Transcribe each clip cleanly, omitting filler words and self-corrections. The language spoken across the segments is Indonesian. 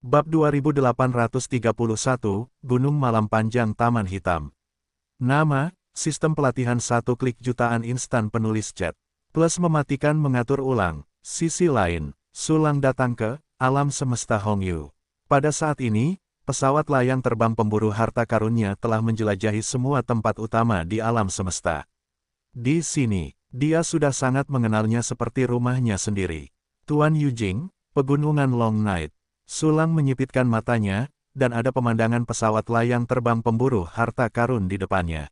Bab 2831, Gunung Malam Panjang Taman Hitam. Nama, sistem pelatihan 1 klik jutaan instan penulis chat. Plus mematikan mengatur ulang. Sisi lain, Sulang datang ke alam semesta Hongyu. Pada saat ini, pesawat layang terbang pemburu harta karunnya telah menjelajahi semua tempat utama di alam semesta. Di sini, dia sudah sangat mengenalnya seperti rumahnya sendiri. Tuan Yujing, Pegunungan Long Night. Sulang menyipitkan matanya, dan ada pemandangan pesawat layang terbang pemburu harta karun di depannya.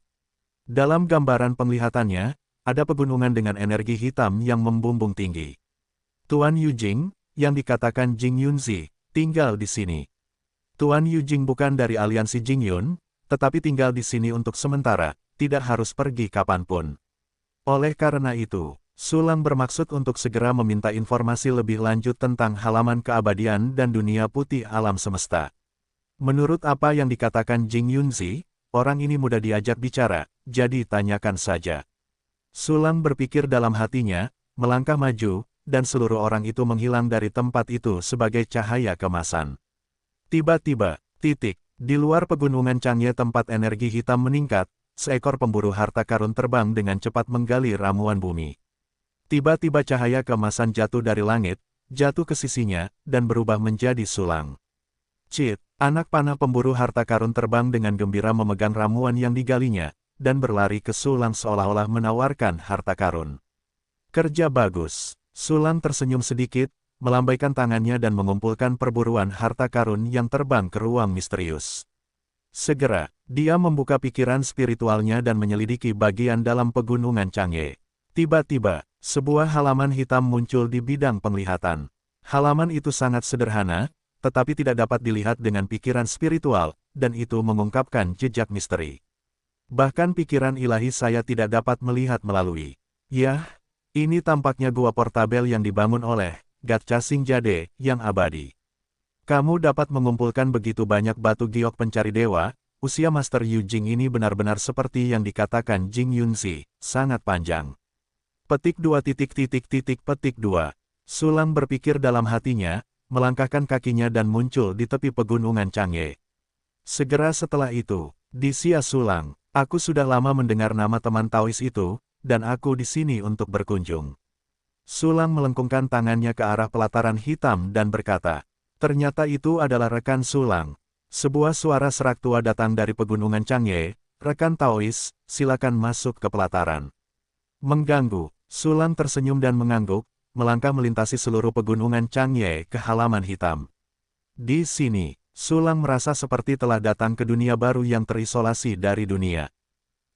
Dalam gambaran penglihatannya, ada pegunungan dengan energi hitam yang membumbung tinggi. Tuan Yujing, yang dikatakan Jing Yunzi, tinggal di sini. Tuan Yujing bukan dari aliansi Jingyun, tetapi tinggal di sini untuk sementara, tidak harus pergi kapanpun. Oleh karena itu, Sulang bermaksud untuk segera meminta informasi lebih lanjut tentang halaman keabadian dan dunia putih alam semesta. Menurut apa yang dikatakan Jing Yunzi, orang ini mudah diajak bicara, jadi tanyakan saja. Sulang berpikir dalam hatinya, melangkah maju, dan seluruh orang itu menghilang dari tempat itu sebagai cahaya kemasan. Tiba-tiba, di luar pegunungan Changye tempat energi hitam meningkat, seekor pemburu harta karun terbang dengan cepat menggali ramuan bumi. Tiba-tiba cahaya kemasan jatuh dari langit, jatuh ke sisinya, dan berubah menjadi Sulang. Cit, anak panah pemburu harta karun terbang dengan gembira memegang ramuan yang digalinya, dan berlari ke Sulang seolah-olah menawarkan harta karun. Kerja bagus. Sulang tersenyum sedikit, melambaikan tangannya dan mengumpulkan perburuan harta karun yang terbang ke ruang misterius. Segera, dia membuka pikiran spiritualnya dan menyelidiki bagian dalam pegunungan Changye. Tiba-tiba, sebuah halaman hitam muncul di bidang penglihatan. Halaman itu sangat sederhana, tetapi tidak dapat dilihat dengan pikiran spiritual, dan itu mengungkapkan jejak misteri. Bahkan pikiran ilahi saya tidak dapat melihat melalui. Yah, ini tampaknya gua portabel yang dibangun oleh Gatcha Singjade yang abadi. Kamu dapat mengumpulkan begitu banyak batu giok pencari dewa, usia Master Yujing ini benar-benar seperti yang dikatakan Jing Yunzi, sangat panjang. Petik 2. Sulang berpikir dalam hatinya, melangkahkan kakinya dan muncul di tepi pegunungan Changye. Segera setelah itu, di Sia Sulang, aku sudah lama mendengar nama teman Taois itu, dan aku di sini untuk berkunjung. Sulang melengkungkan tangannya ke arah pelataran hitam dan berkata, ternyata itu adalah rekan Sulang. Sebuah suara serak tua datang dari pegunungan Changye, rekan Taois, silakan masuk ke pelataran. Mengganggu. Sulang tersenyum dan mengangguk, melangkah melintasi seluruh pegunungan Changye ke halaman hitam. Di sini, Sulang merasa seperti telah datang ke dunia baru yang terisolasi dari dunia.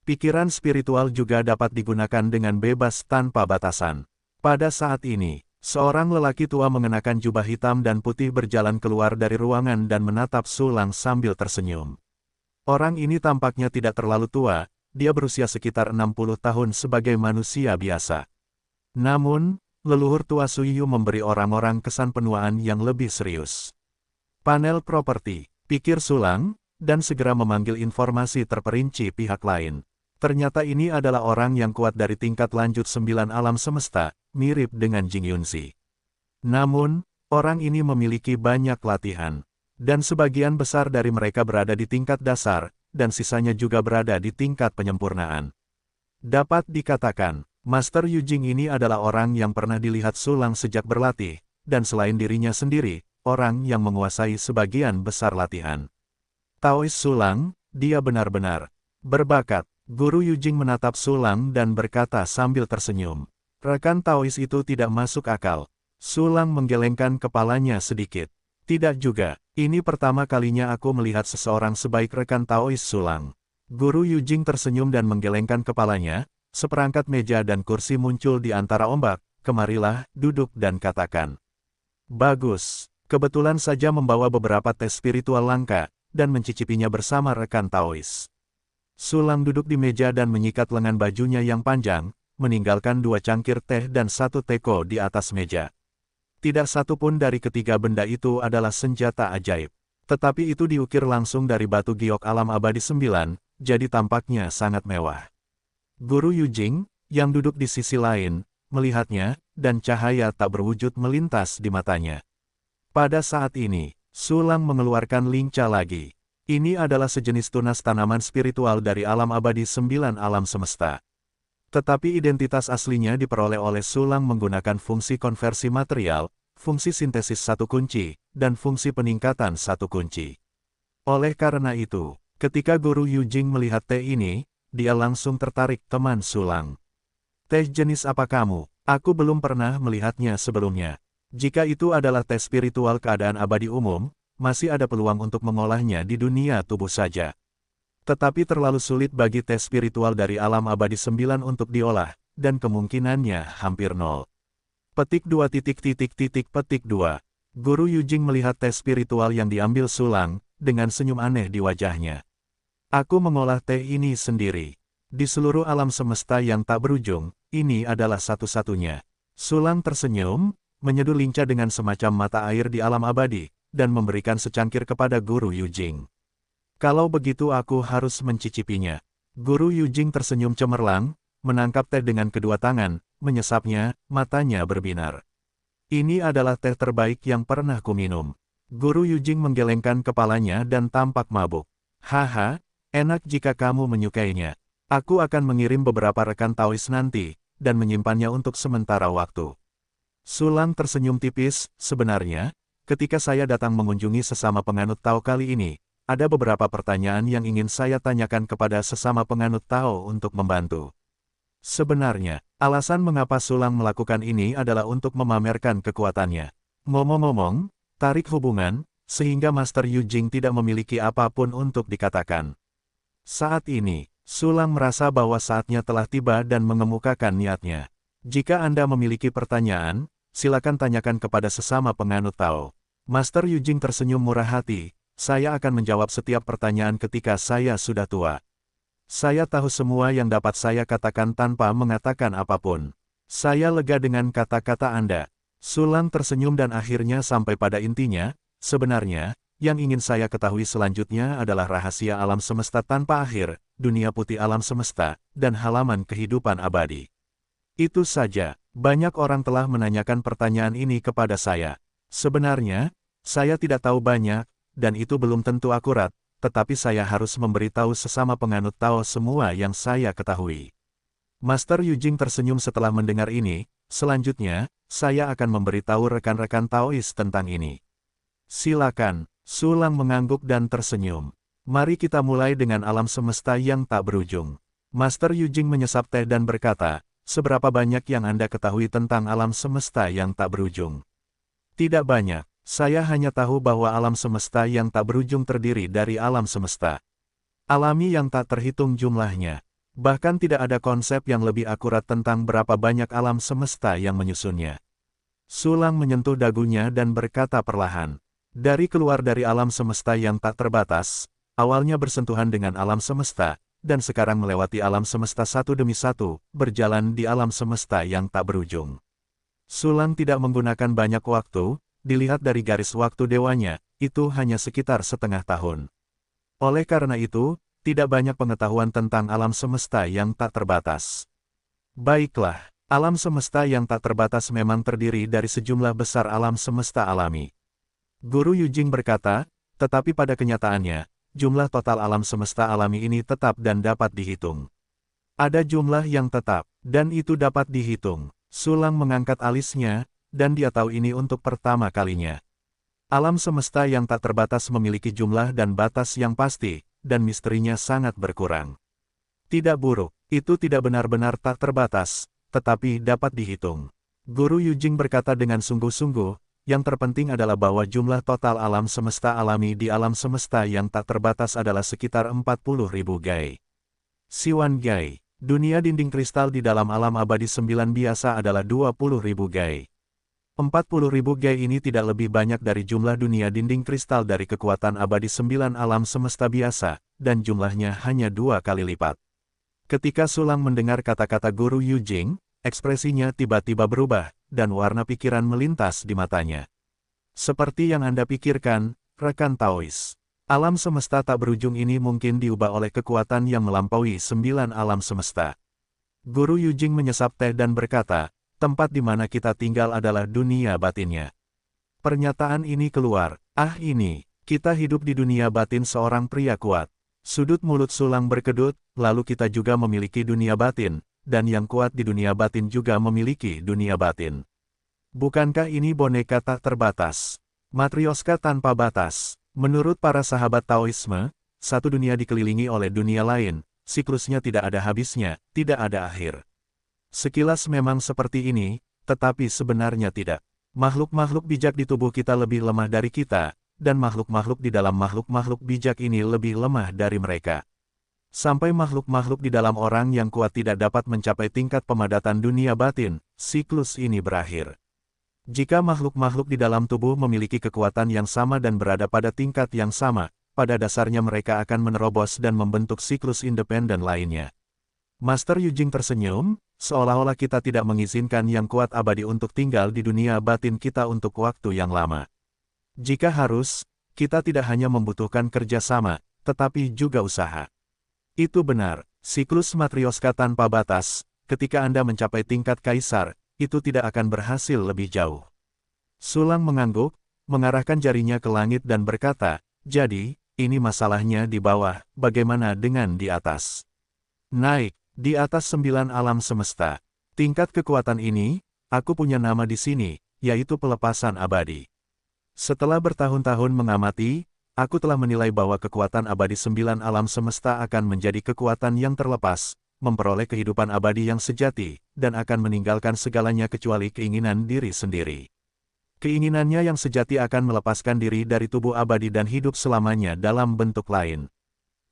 Pikiran spiritual juga dapat digunakan dengan bebas tanpa batasan. Pada saat ini, seorang lelaki tua mengenakan jubah hitam dan putih berjalan keluar dari ruangan dan menatap Sulang sambil tersenyum. Orang ini tampaknya tidak terlalu tua. Dia berusia sekitar 60 tahun sebagai manusia biasa. Namun, leluhur tua Suyu memberi orang-orang kesan penuaan yang lebih serius. Panel properti, pikir Sulang, dan segera memanggil informasi terperinci pihak lain. Ternyata ini adalah orang yang kuat dari tingkat lanjut 9 alam semesta, mirip dengan Jing Yunzi. Namun, orang ini memiliki banyak latihan. Dan sebagian besar dari mereka berada di tingkat dasar, dan sisanya juga berada di tingkat penyempurnaan. Dapat dikatakan, Master Yujing ini adalah orang yang pernah dilihat Sulang sejak berlatih, dan selain dirinya sendiri, orang yang menguasai sebagian besar latihan. Taois Sulang, dia benar-benar berbakat. Guru Yujing menatap Sulang dan berkata sambil tersenyum. Rekan Taois itu tidak masuk akal. Sulang menggelengkan kepalanya sedikit. Tidak juga, ini pertama kalinya aku melihat seseorang sebaik rekan Taois Sulang. Guru Yujing tersenyum dan menggelengkan kepalanya, seperangkat meja dan kursi muncul di antara ombak, kemarilah, duduk dan katakan. Bagus, kebetulan saja membawa beberapa tes spiritual langka, dan mencicipinya bersama rekan Taois. Sulang duduk di meja dan menyikat lengan bajunya yang panjang, meninggalkan 2 cangkir teh dan 1 teko di atas meja. Tidak satu pun dari ketiga benda itu adalah senjata ajaib. Tetapi itu diukir langsung dari batu giok alam abadi 9, jadi tampaknya sangat mewah. Guru Yujing, yang duduk di sisi lain, melihatnya, dan cahaya tak berwujud melintas di matanya. Pada saat ini, Sulang mengeluarkan linca lagi. Ini adalah sejenis tunas tanaman spiritual dari alam abadi 9 alam semesta. Tetapi identitas aslinya diperoleh oleh Sulang menggunakan fungsi konversi material, fungsi sintesis satu kunci, dan fungsi peningkatan satu kunci. Oleh karena itu, ketika Guru Yujing melihat teh ini, dia langsung tertarik. Teman Sulang. Teh jenis apa kamu? Aku belum pernah melihatnya sebelumnya. Jika itu adalah teh spiritual keadaan abadi umum, masih ada peluang untuk mengolahnya di dunia tubuh saja. Tetapi terlalu sulit bagi teh spiritual dari alam abadi 9 untuk diolah, dan kemungkinannya hampir nol. Petik 2 petik 2. Guru Yujing melihat teh spiritual yang diambil Sulang, dengan senyum aneh di wajahnya. Aku mengolah teh ini sendiri. Di seluruh alam semesta yang tak berujung, ini adalah satu-satunya. Sulang tersenyum, menyeduh lincah dengan semacam mata air di alam abadi, dan memberikan secangkir kepada Guru Yujing. Kalau begitu aku harus mencicipinya. Guru Yujing tersenyum cemerlang, menangkap teh dengan kedua tangan, menyesapnya, matanya berbinar. Ini adalah teh terbaik yang pernah kuminum. Guru Yujing menggelengkan kepalanya dan tampak mabuk. Haha, enak jika kamu menyukainya. Aku akan mengirim beberapa rekan Taois nanti, dan menyimpannya untuk sementara waktu. Sulang tersenyum tipis. Sebenarnya, ketika saya datang mengunjungi sesama penganut Tao kali ini, ada beberapa pertanyaan yang ingin saya tanyakan kepada sesama penganut Tao untuk membantu. Sebenarnya, alasan mengapa Sulang melakukan ini adalah untuk memamerkan kekuatannya. Ngomong-ngomong, tarik hubungan, sehingga Master Yujing tidak memiliki apapun untuk dikatakan. Saat ini, Sulang merasa bahwa saatnya telah tiba dan mengemukakan niatnya. Jika Anda memiliki pertanyaan, silakan tanyakan kepada sesama penganut Tao. Master Yujing tersenyum murah hati, saya akan menjawab setiap pertanyaan ketika saya sudah tua. Saya tahu semua yang dapat saya katakan tanpa mengatakan apapun. Saya lega dengan kata-kata Anda. Sulang tersenyum dan akhirnya sampai pada intinya, sebenarnya, yang ingin saya ketahui selanjutnya adalah rahasia alam semesta tanpa akhir, dunia putih alam semesta, dan halaman kehidupan abadi. Itu saja, banyak orang telah menanyakan pertanyaan ini kepada saya. Sebenarnya, saya tidak tahu banyak, dan itu belum tentu akurat, tetapi saya harus memberitahu sesama penganut Tao semua yang saya ketahui. Master Yujing tersenyum setelah mendengar ini, selanjutnya, saya akan memberitahu rekan-rekan Taois tentang ini. Silakan. Sulang mengangguk dan tersenyum. Mari kita mulai dengan alam semesta yang tak berujung. Master Yujing menyesap teh dan berkata, seberapa banyak yang Anda ketahui tentang alam semesta yang tak berujung? Tidak banyak. Saya hanya tahu bahwa alam semesta yang tak berujung terdiri dari alam semesta alami yang tak terhitung jumlahnya. Bahkan tidak ada konsep yang lebih akurat tentang berapa banyak alam semesta yang menyusunnya. Sulang menyentuh dagunya dan berkata perlahan. Dari keluar dari alam semesta yang tak terbatas, awalnya bersentuhan dengan alam semesta, dan sekarang melewati alam semesta satu demi satu, berjalan di alam semesta yang tak berujung. Sulang tidak menggunakan banyak waktu, dilihat dari garis waktu dewanya, itu hanya sekitar setengah tahun. Oleh karena itu, tidak banyak pengetahuan tentang alam semesta yang tak terbatas. Baiklah, alam semesta yang tak terbatas memang terdiri dari sejumlah besar alam semesta alami. Guru Yujing berkata, tetapi pada kenyataannya, jumlah total alam semesta alami ini tetap dan dapat dihitung. Ada jumlah yang tetap, dan itu dapat dihitung. Sulang mengangkat alisnya, dan dia tahu ini untuk pertama kalinya. Alam semesta yang tak terbatas memiliki jumlah dan batas yang pasti, dan misterinya sangat berkurang. Tidak buruk, itu tidak benar-benar tak terbatas, tetapi dapat dihitung. Guru Yujing berkata dengan sungguh-sungguh, yang terpenting adalah bahwa jumlah total alam semesta alami di alam semesta yang tak terbatas adalah sekitar 40.000 gai. Siwan gai, dunia dinding kristal di dalam alam abadi 9 biasa adalah 20.000 gai. 40.000 gai ini tidak lebih banyak dari jumlah dunia dinding kristal dari kekuatan abadi 9 alam semesta biasa, dan jumlahnya hanya 2 kali lipat. Ketika Sulang mendengar kata-kata Guru Yujing, ekspresinya tiba-tiba berubah, dan warna pikiran melintas di matanya. Seperti yang Anda pikirkan, rekan Taois. Alam semesta tak berujung ini mungkin diubah oleh kekuatan yang melampaui 9 alam semesta. Guru Yujing menyesap teh dan berkata, tempat di mana kita tinggal adalah dunia batinnya. Pernyataan ini keluar, Ah ini, kita hidup di dunia batin seorang pria kuat. Sudut mulut Sulang berkedut, lalu kita juga memiliki dunia batin, dan yang kuat di dunia batin juga memiliki dunia batin. Bukankah ini boneka tak terbatas? Matrioska tanpa batas. Menurut para sahabat Taoisme, satu dunia dikelilingi oleh dunia lain, siklusnya tidak ada habisnya, tidak ada akhir. Sekilas memang seperti ini, tetapi sebenarnya tidak. Makhluk-makhluk bijak di tubuh kita lebih lemah dari kita, dan makhluk-makhluk di dalam makhluk-makhluk bijak ini lebih lemah dari mereka. Sampai makhluk-makhluk di dalam orang yang kuat tidak dapat mencapai tingkat pemadatan dunia batin, siklus ini berakhir. Jika makhluk-makhluk di dalam tubuh memiliki kekuatan yang sama dan berada pada tingkat yang sama, pada dasarnya mereka akan menerobos dan membentuk siklus independen lainnya. Master Yujing tersenyum, seolah-olah kita tidak mengizinkan yang kuat abadi untuk tinggal di dunia batin kita untuk waktu yang lama. Jika harus, kita tidak hanya membutuhkan kerjasama, tetapi juga usaha. Itu benar, siklus Matrioska tanpa batas, ketika Anda mencapai tingkat kaisar, itu tidak akan berhasil lebih jauh. Sulang mengangguk, mengarahkan jarinya ke langit dan berkata, jadi, ini masalahnya di bawah, bagaimana dengan di atas? Naik, di atas 9 alam semesta. Tingkat kekuatan ini, aku punya nama di sini, yaitu pelepasan abadi. Setelah bertahun-tahun mengamati, aku telah menilai bahwa kekuatan abadi 9 alam semesta akan menjadi kekuatan yang terlepas, memperoleh kehidupan abadi yang sejati, dan akan meninggalkan segalanya kecuali keinginan diri sendiri. Keinginannya yang sejati akan melepaskan diri dari tubuh abadi dan hidup selamanya dalam bentuk lain.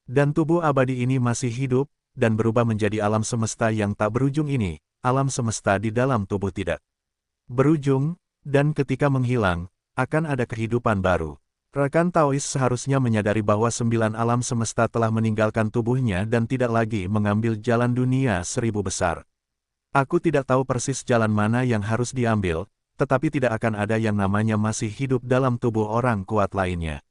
Dan tubuh abadi ini masih hidup, dan berubah menjadi alam semesta yang tak berujung ini, alam semesta di dalam tubuh tidak berujung, dan ketika menghilang, akan ada kehidupan baru. Rekan Taois seharusnya menyadari bahwa 9 alam semesta telah meninggalkan tubuhnya dan tidak lagi mengambil jalan dunia 1000 besar. Aku tidak tahu persis jalan mana yang harus diambil, tetapi tidak akan ada yang namanya masih hidup dalam tubuh orang kuat lainnya.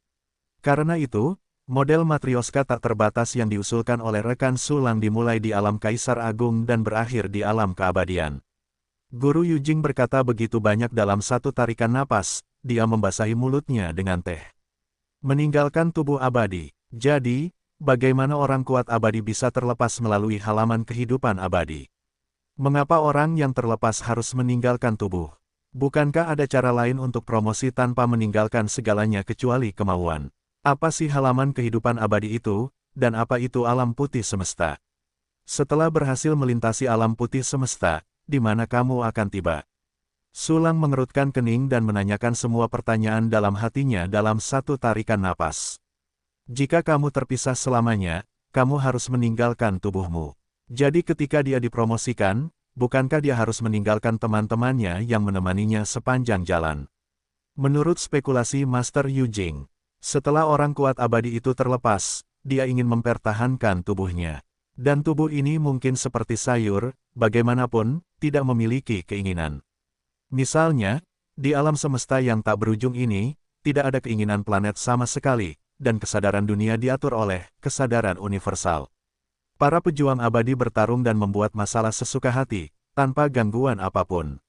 Karena itu, model Matrioska tak terbatas yang diusulkan oleh rekan Sulang dimulai di alam Kaisar Agung dan berakhir di alam keabadian. Guru Yujing berkata begitu banyak dalam satu tarikan napas, dia membasahi mulutnya dengan teh. Meninggalkan tubuh abadi. Jadi, bagaimana orang kuat abadi bisa terlepas melalui halaman kehidupan abadi? Mengapa orang yang terlepas harus meninggalkan tubuh? Bukankah ada cara lain untuk promosi tanpa meninggalkan segalanya kecuali kemauan? Apa sih halaman kehidupan abadi itu, dan apa itu alam putih semesta? Setelah berhasil melintasi alam putih semesta, di mana kamu akan tiba? Sulang mengerutkan kening dan menanyakan semua pertanyaan dalam hatinya dalam satu tarikan napas. Jika kamu terpisah selamanya, kamu harus meninggalkan tubuhmu. Jadi ketika dia dipromosikan, bukankah dia harus meninggalkan teman-temannya yang menemaninya sepanjang jalan? Menurut spekulasi Master Yujing, setelah orang kuat abadi itu terlepas, dia ingin mempertahankan tubuhnya. Dan tubuh ini mungkin seperti sayur, bagaimanapun, tidak memiliki keinginan. Misalnya, di alam semesta yang tak berujung ini, tidak ada keinginan planet sama sekali, dan kesadaran dunia diatur oleh kesadaran universal. Para pejuang abadi bertarung dan membuat masalah sesuka hati, tanpa gangguan apapun.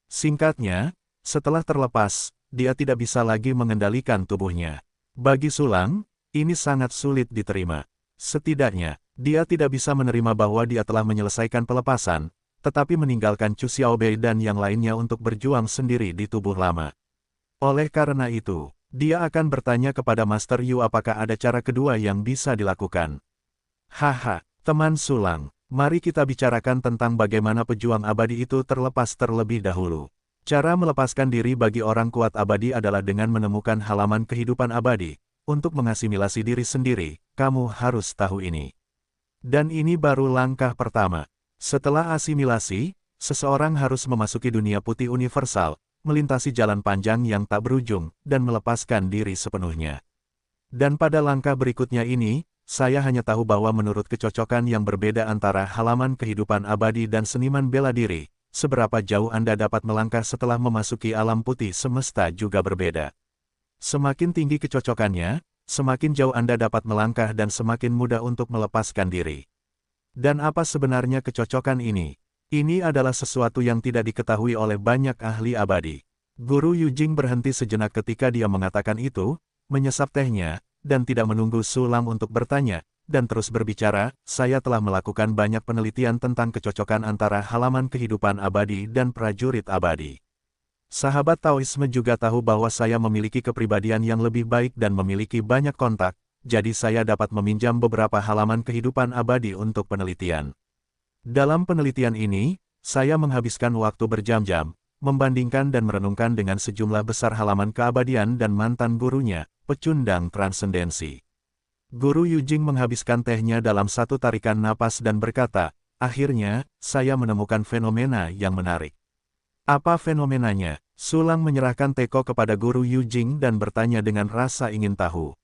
Singkatnya, setelah terlepas, dia tidak bisa lagi mengendalikan tubuhnya. Bagi Sulang, ini sangat sulit diterima. Setidaknya, dia tidak bisa menerima bahwa dia telah menyelesaikan pelepasan, tetapi meninggalkan Chu Xiaobei dan yang lainnya untuk berjuang sendiri di tubuh lama. Oleh karena itu, dia akan bertanya kepada Master Yu apakah ada cara kedua yang bisa dilakukan. Haha, teman Sulang, mari kita bicarakan tentang bagaimana pejuang abadi itu terlepas terlebih dahulu. Cara melepaskan diri bagi orang kuat abadi adalah dengan menemukan halaman kehidupan abadi. Untuk mengasimilasi diri sendiri, kamu harus tahu ini. Dan ini baru langkah pertama. Setelah asimilasi, seseorang harus memasuki dunia putih universal, melintasi jalan panjang yang tak berujung, dan melepaskan diri sepenuhnya. Dan pada langkah berikutnya ini, saya hanya tahu bahwa menurut kecocokan yang berbeda antara halaman kehidupan abadi dan seniman bela diri, seberapa jauh Anda dapat melangkah setelah memasuki alam putih semesta juga berbeda. Semakin tinggi kecocokannya, semakin jauh Anda dapat melangkah dan semakin mudah untuk melepaskan diri. Dan apa sebenarnya kecocokan ini? Ini adalah sesuatu yang tidak diketahui oleh banyak ahli abadi. Guru Yujing berhenti sejenak ketika dia mengatakan itu, menyesap tehnya, dan tidak menunggu Su Lang untuk bertanya, dan terus berbicara, saya telah melakukan banyak penelitian tentang kecocokan antara halaman kehidupan abadi dan prajurit abadi. Sahabat Taoisme juga tahu bahwa saya memiliki kepribadian yang lebih baik dan memiliki banyak kontak, jadi saya dapat meminjam beberapa halaman kehidupan abadi untuk penelitian. Dalam penelitian ini, saya menghabiskan waktu berjam-jam, membandingkan dan merenungkan dengan sejumlah besar halaman keabadian dan mantan gurunya, pecundang transendensi. Guru Yujing menghabiskan tehnya dalam satu tarikan napas dan berkata, akhirnya, saya menemukan fenomena yang menarik. Apa fenomenanya? Su Lang menyerahkan teko kepada Guru Yujing dan bertanya dengan rasa ingin tahu.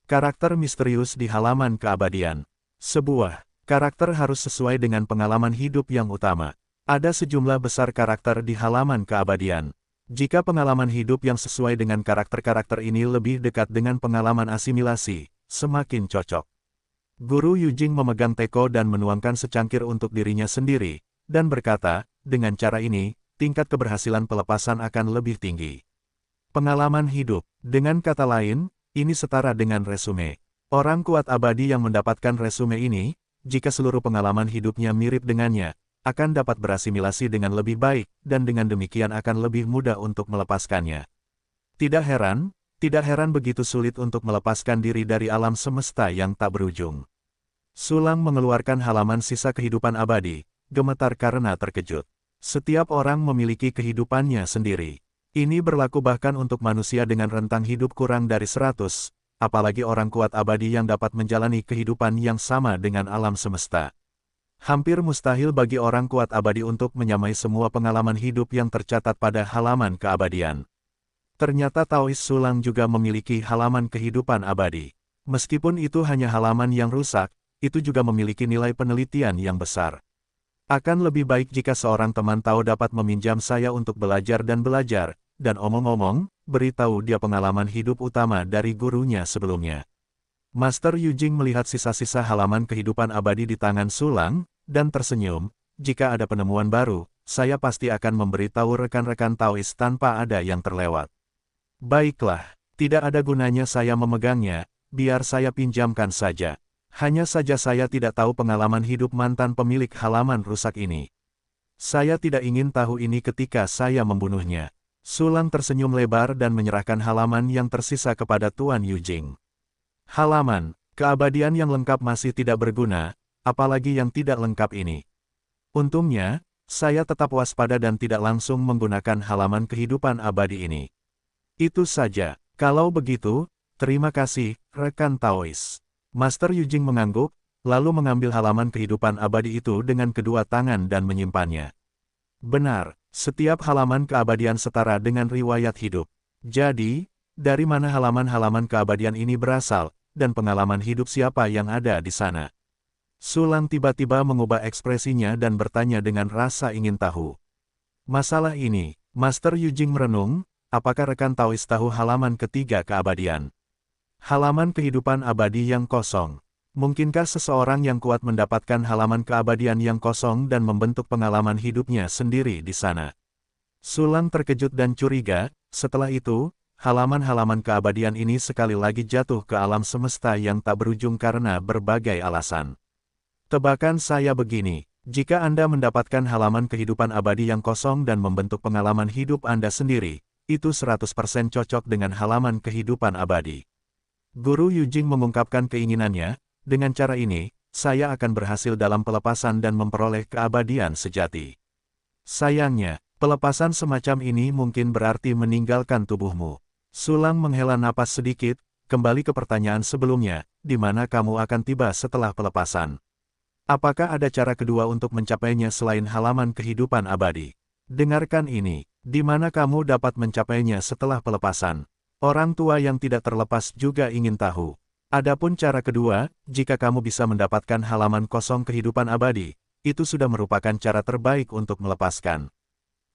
Karakter misterius di halaman keabadian. Sebuah karakter harus sesuai dengan pengalaman hidup yang utama. Ada sejumlah besar karakter di halaman keabadian. Jika pengalaman hidup yang sesuai dengan karakter-karakter ini lebih dekat dengan pengalaman asimilasi, semakin cocok. Guru Yujing memegang teko dan menuangkan secangkir untuk dirinya sendiri, dan berkata, dengan cara ini, tingkat keberhasilan pelepasan akan lebih tinggi. Pengalaman hidup, dengan kata lain, ini setara dengan resume. Orang kuat abadi yang mendapatkan resume ini, jika seluruh pengalaman hidupnya mirip dengannya, akan dapat berasimilasi dengan lebih baik, dan dengan demikian akan lebih mudah untuk melepaskannya. Tidak heran begitu sulit untuk melepaskan diri dari alam semesta yang tak berujung. Su Lang mengeluarkan halaman sisa kehidupan abadi, gemetar karena terkejut. Setiap orang memiliki kehidupannya sendiri. Ini berlaku bahkan untuk manusia dengan rentang hidup kurang dari 100, apalagi orang kuat abadi yang dapat menjalani kehidupan yang sama dengan alam semesta. Hampir mustahil bagi orang kuat abadi untuk menyamai semua pengalaman hidup yang tercatat pada halaman keabadian. Ternyata Taois Su Lang juga memiliki halaman kehidupan abadi. Meskipun itu hanya halaman yang rusak, itu juga memiliki nilai penelitian yang besar. Akan lebih baik jika seorang teman Tao dapat meminjam saya untuk belajar, dan omong-omong, beritahu dia pengalaman hidup utama dari gurunya sebelumnya. Master Yujing melihat sisa-sisa halaman kehidupan abadi di tangan Su Lang, dan tersenyum, jika ada penemuan baru, saya pasti akan memberitahu rekan-rekan Taois tanpa ada yang terlewat. Baiklah, tidak ada gunanya saya memegangnya, biar saya pinjamkan saja. Hanya saja saya tidak tahu pengalaman hidup mantan pemilik halaman rusak ini. Saya tidak ingin tahu ini ketika saya membunuhnya. Su Lang tersenyum lebar dan menyerahkan halaman yang tersisa kepada Tuan Yujing. Halaman keabadian yang lengkap masih tidak berguna, apalagi yang tidak lengkap ini. Untungnya, saya tetap waspada dan tidak langsung menggunakan halaman kehidupan abadi ini. Itu saja. Kalau begitu, terima kasih, rekan Taois. Master Yujing mengangguk, lalu mengambil halaman kehidupan abadi itu dengan kedua tangan dan menyimpannya. Benar, setiap halaman keabadian setara dengan riwayat hidup. Jadi, dari mana halaman-halaman keabadian ini berasal, dan pengalaman hidup siapa yang ada di sana? Su Lang tiba-tiba mengubah ekspresinya dan bertanya dengan rasa ingin tahu. Masalah ini, Master Yujing merenung, apakah rekan Taois tahu halaman ketiga keabadian? Halaman kehidupan abadi yang kosong. Mungkinkah seseorang yang kuat mendapatkan halaman keabadian yang kosong dan membentuk pengalaman hidupnya sendiri di sana? Su Lang terkejut dan curiga, setelah itu, halaman-halaman keabadian ini sekali lagi jatuh ke alam semesta yang tak berujung karena berbagai alasan. Tebakan saya begini, jika Anda mendapatkan halaman kehidupan abadi yang kosong dan membentuk pengalaman hidup Anda sendiri, itu 100% cocok dengan halaman kehidupan abadi. Guru Yujing mengungkapkan keinginannya, dengan cara ini, saya akan berhasil dalam pelepasan dan memperoleh keabadian sejati. Sayangnya, pelepasan semacam ini mungkin berarti meninggalkan tubuhmu. Su Lang menghela napas sedikit, kembali ke pertanyaan sebelumnya, di mana kamu akan tiba setelah pelepasan? Apakah ada cara kedua untuk mencapainya selain halaman kehidupan abadi? Dengarkan ini, di mana kamu dapat mencapainya setelah pelepasan? Orang tua yang tidak terlepas juga ingin tahu. Adapun cara kedua, jika kamu bisa mendapatkan halaman kosong kehidupan abadi, itu sudah merupakan cara terbaik untuk melepaskan.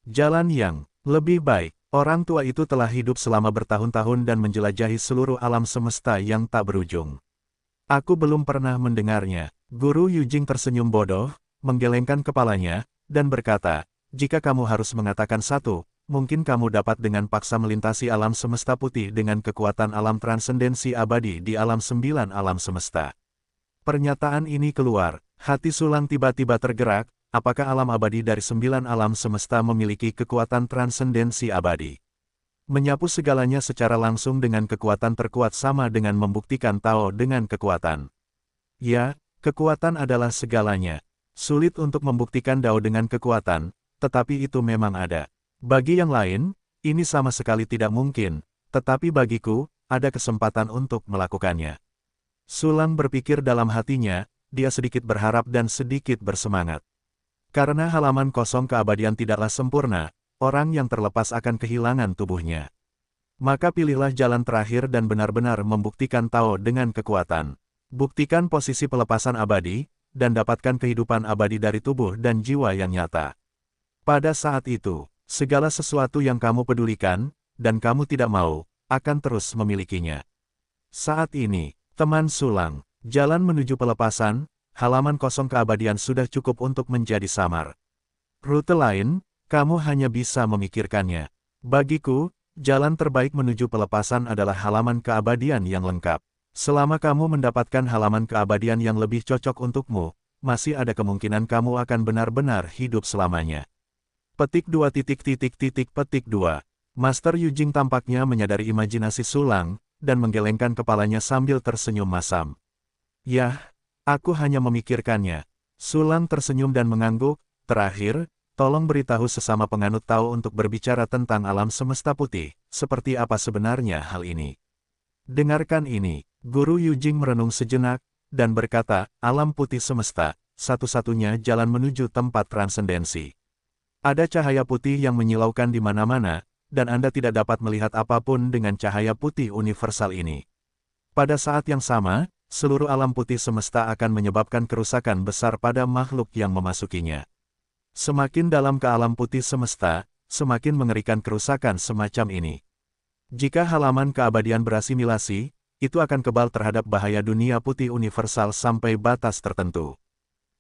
Jalan yang lebih baik, orang tua itu telah hidup selama bertahun-tahun dan menjelajahi seluruh alam semesta yang tak berujung. Aku belum pernah mendengarnya. Guru Yujing tersenyum bodoh, menggelengkan kepalanya, dan berkata, jika kamu harus mengatakan satu, mungkin kamu dapat dengan paksa melintasi alam semesta putih dengan kekuatan alam transendensi abadi di alam 9 alam semesta. Pernyataan ini keluar, hati Sulang tiba-tiba tergerak, apakah alam abadi dari 9 alam semesta memiliki kekuatan transendensi abadi? Menyapu segalanya secara langsung dengan kekuatan terkuat sama dengan membuktikan Tao dengan kekuatan. Ya, kekuatan adalah segalanya. Sulit untuk membuktikan Dao dengan kekuatan, tetapi itu memang ada. Bagi yang lain, ini sama sekali tidak mungkin, tetapi bagiku, ada kesempatan untuk melakukannya. Sulang berpikir dalam hatinya, dia sedikit berharap dan sedikit bersemangat. Karena halaman kosong keabadian tidaklah sempurna, orang yang terlepas akan kehilangan tubuhnya. Maka pilihlah jalan terakhir dan benar-benar membuktikan Tao dengan kekuatan. Buktikan posisi pelepasan abadi, dan dapatkan kehidupan abadi dari tubuh dan jiwa yang nyata. Pada saat itu, segala sesuatu yang kamu pedulikan, dan kamu tidak mau, akan terus memilikinya. Saat ini, teman Sulang, jalan menuju pelepasan, halaman kosong keabadian sudah cukup untuk menjadi samar. Rute lain, kamu hanya bisa memikirkannya. Bagiku, jalan terbaik menuju pelepasan adalah halaman keabadian yang lengkap. Selama kamu mendapatkan halaman keabadian yang lebih cocok untukmu, masih ada kemungkinan kamu akan benar-benar hidup selamanya. Petik 2. Master Yujing tampaknya menyadari imajinasi Sulang, dan menggelengkan kepalanya sambil tersenyum masam. Yah, aku hanya memikirkannya. Sulang tersenyum dan mengangguk. Terakhir, tolong beritahu sesama penganut Tao untuk berbicara tentang alam semesta putih, seperti apa sebenarnya hal ini. Dengarkan ini, Guru Yujing merenung sejenak, dan berkata, alam putih semesta, satu-satunya jalan menuju tempat transendensi. Ada cahaya putih yang menyilaukan di mana-mana, dan Anda tidak dapat melihat apapun dengan cahaya putih universal ini. Pada saat yang sama, seluruh alam putih semesta akan menyebabkan kerusakan besar pada makhluk yang memasukinya. Semakin dalam ke alam putih semesta, semakin mengerikan kerusakan semacam ini. Jika halaman keabadian berasimilasi, itu akan kebal terhadap bahaya dunia putih universal sampai batas tertentu.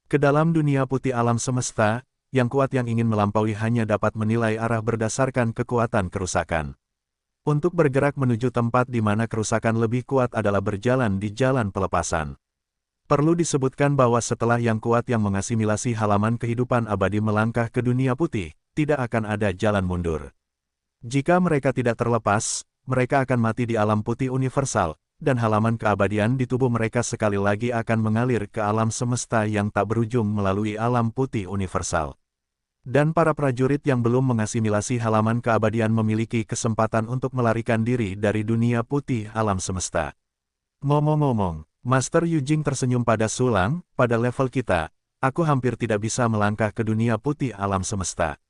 Ke dalam dunia putih alam semesta, yang kuat yang ingin melampaui hanya dapat menilai arah berdasarkan kekuatan kerusakan. Untuk bergerak menuju tempat di mana kerusakan lebih kuat adalah berjalan di jalan pelepasan. Perlu disebutkan bahwa setelah yang kuat yang mengasimilasi halaman kehidupan abadi melangkah ke dunia putih, tidak akan ada jalan mundur. Jika mereka tidak terlepas, mereka akan mati di alam putih universal, dan halaman keabadian di tubuh mereka sekali lagi akan mengalir ke alam semesta yang tak berujung melalui alam putih universal. Dan para prajurit yang belum mengasimilasi halaman keabadian memiliki kesempatan untuk melarikan diri dari dunia putih alam semesta. Ngomong-ngomong, Master Yujing tersenyum pada Sulang, pada level kita, aku hampir tidak bisa melangkah ke dunia putih alam semesta.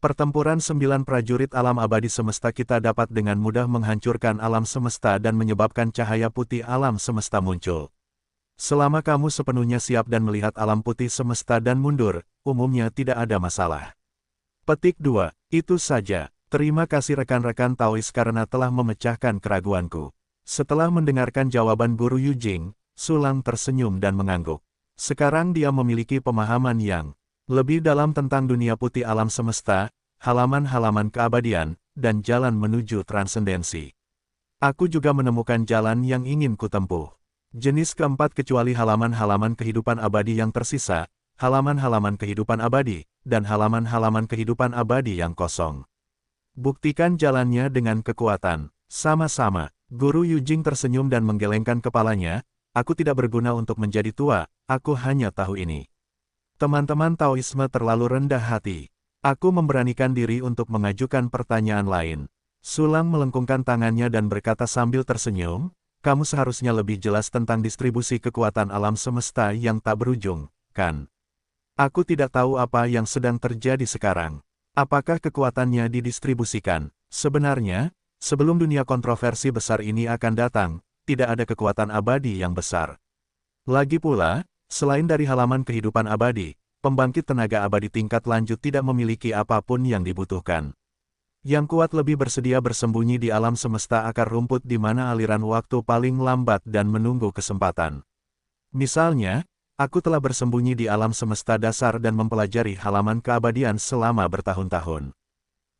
Pertempuran 9 prajurit alam abadi semesta kita dapat dengan mudah menghancurkan alam semesta dan menyebabkan cahaya putih alam semesta muncul. Selama kamu sepenuhnya siap dan melihat alam putih semesta dan mundur, umumnya tidak ada masalah. Petik 2. Itu saja. Terima kasih rekan-rekan Taois karena telah memecahkan keraguanku. Setelah mendengarkan jawaban Guru Yujing, Sulang tersenyum dan mengangguk. Sekarang dia memiliki pemahaman yang lebih dalam tentang dunia putih alam semesta, halaman-halaman keabadian, dan jalan menuju transendensi. Aku juga menemukan jalan yang ingin kutempuh. Jenis keempat kecuali halaman-halaman kehidupan abadi yang tersisa, halaman-halaman kehidupan abadi, dan halaman-halaman kehidupan abadi yang kosong. Buktikan jalannya dengan kekuatan. Sama-sama, Guru Yujing tersenyum dan menggelengkan kepalanya, aku tidak berguna untuk menjadi tua, aku hanya tahu ini. Teman-teman Taoisme terlalu rendah hati. Aku memberanikan diri untuk mengajukan pertanyaan lain. Sulang melengkungkan tangannya dan berkata sambil tersenyum, kamu seharusnya lebih jelas tentang distribusi kekuatan alam semesta yang tak berujung, kan? Aku tidak tahu apa yang sedang terjadi sekarang. Apakah kekuatannya didistribusikan? Sebenarnya, sebelum dunia kontroversi besar ini akan datang, tidak ada kekuatan abadi yang besar. Lagi pula, selain dari halaman kehidupan abadi, pembangkit tenaga abadi tingkat lanjut tidak memiliki apapun yang dibutuhkan. Yang kuat lebih bersedia bersembunyi di alam semesta akar rumput di mana aliran waktu paling lambat dan menunggu kesempatan. Misalnya, aku telah bersembunyi di alam semesta dasar dan mempelajari halaman keabadian selama bertahun-tahun.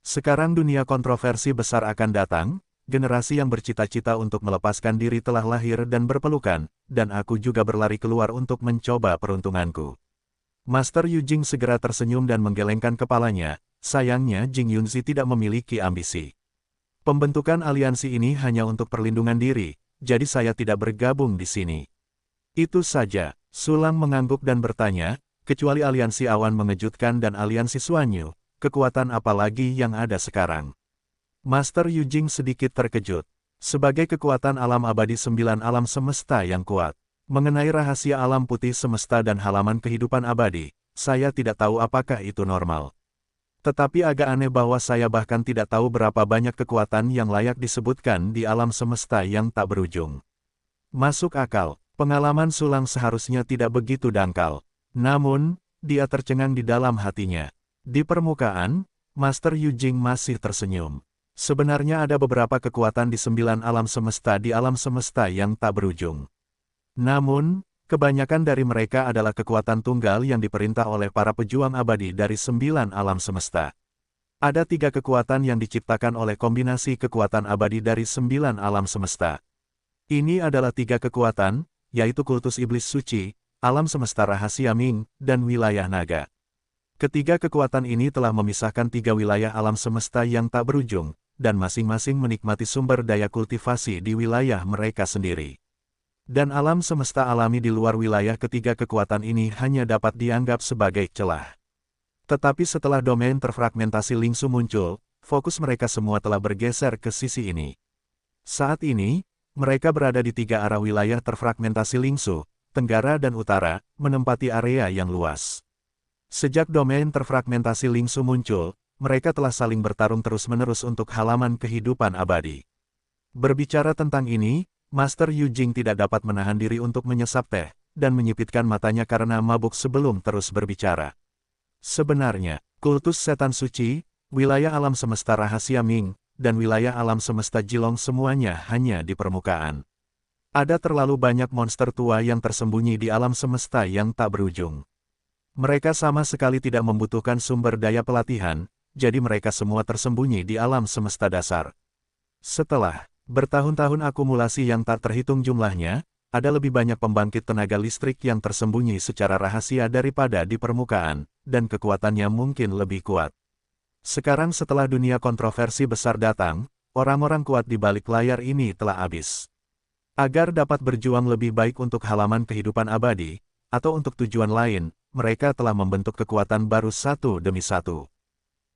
Sekarang dunia kontroversi besar akan datang, generasi yang bercita-cita untuk melepaskan diri telah lahir dan berpelukan, dan aku juga berlari keluar untuk mencoba peruntunganku. Master Yu Jing segera tersenyum dan menggelengkan kepalanya, sayangnya Jing Yunzi tidak memiliki ambisi. Pembentukan aliansi ini hanya untuk perlindungan diri, jadi saya tidak bergabung di sini. Itu saja, Sulang mengangguk dan bertanya, kecuali aliansi awan mengejutkan dan aliansi Suanyu, kekuatan apa lagi yang ada sekarang? Master Yu Jing sedikit terkejut. Sebagai kekuatan alam abadi 9 alam semesta yang kuat, mengenai rahasia alam putih semesta dan halaman kehidupan abadi, saya tidak tahu apakah itu normal. Tetapi agak aneh bahwa saya bahkan tidak tahu berapa banyak kekuatan yang layak disebutkan di alam semesta yang tak berujung. Masuk akal, pengalaman Sulang seharusnya tidak begitu dangkal. Namun, dia tercengang di dalam hatinya. Di permukaan, Master Yu Jing masih tersenyum. Sebenarnya ada beberapa kekuatan di 9 alam semesta di alam semesta yang tak berujung. Namun, kebanyakan dari mereka adalah kekuatan tunggal yang diperintah oleh para pejuang abadi dari 9 alam semesta. Ada 3 kekuatan yang diciptakan oleh kombinasi kekuatan abadi dari 9 alam semesta. Ini adalah 3 kekuatan, yaitu kultus iblis suci, alam semesta rahasia Ming, dan wilayah naga. Ketiga kekuatan ini telah memisahkan 3 wilayah alam semesta yang tak berujung, dan masing-masing menikmati sumber daya kultivasi di wilayah mereka sendiri. Dan alam semesta alami di luar wilayah ketiga kekuatan ini hanya dapat dianggap sebagai celah. Tetapi setelah domain terfragmentasi Lingsu muncul, fokus mereka semua telah bergeser ke sisi ini. Saat ini, mereka berada di 3 arah wilayah terfragmentasi Lingsu, Tenggara dan Utara, menempati area yang luas. Sejak domain terfragmentasi Lingsu muncul, mereka telah saling bertarung terus-menerus untuk halaman kehidupan abadi. Berbicara tentang ini, Master Yu Jing tidak dapat menahan diri untuk menyesap teh, dan menyipitkan matanya karena mabuk sebelum terus berbicara. Sebenarnya, kultus setan suci, wilayah alam semesta rahasia Ming, dan wilayah alam semesta Jilong semuanya hanya di permukaan. Ada terlalu banyak monster tua yang tersembunyi di alam semesta yang tak berujung. Mereka sama sekali tidak membutuhkan sumber daya pelatihan, jadi mereka semua tersembunyi di alam semesta dasar. Setelah bertahun-tahun akumulasi yang tak terhitung jumlahnya, ada lebih banyak pembangkit tenaga listrik yang tersembunyi secara rahasia daripada di permukaan, dan kekuatannya mungkin lebih kuat. Sekarang setelah dunia kontroversi besar datang, orang-orang kuat di balik layar ini telah habis. Agar dapat berjuang lebih baik untuk halaman kehidupan abadi, atau untuk tujuan lain, mereka telah membentuk kekuatan baru satu demi satu.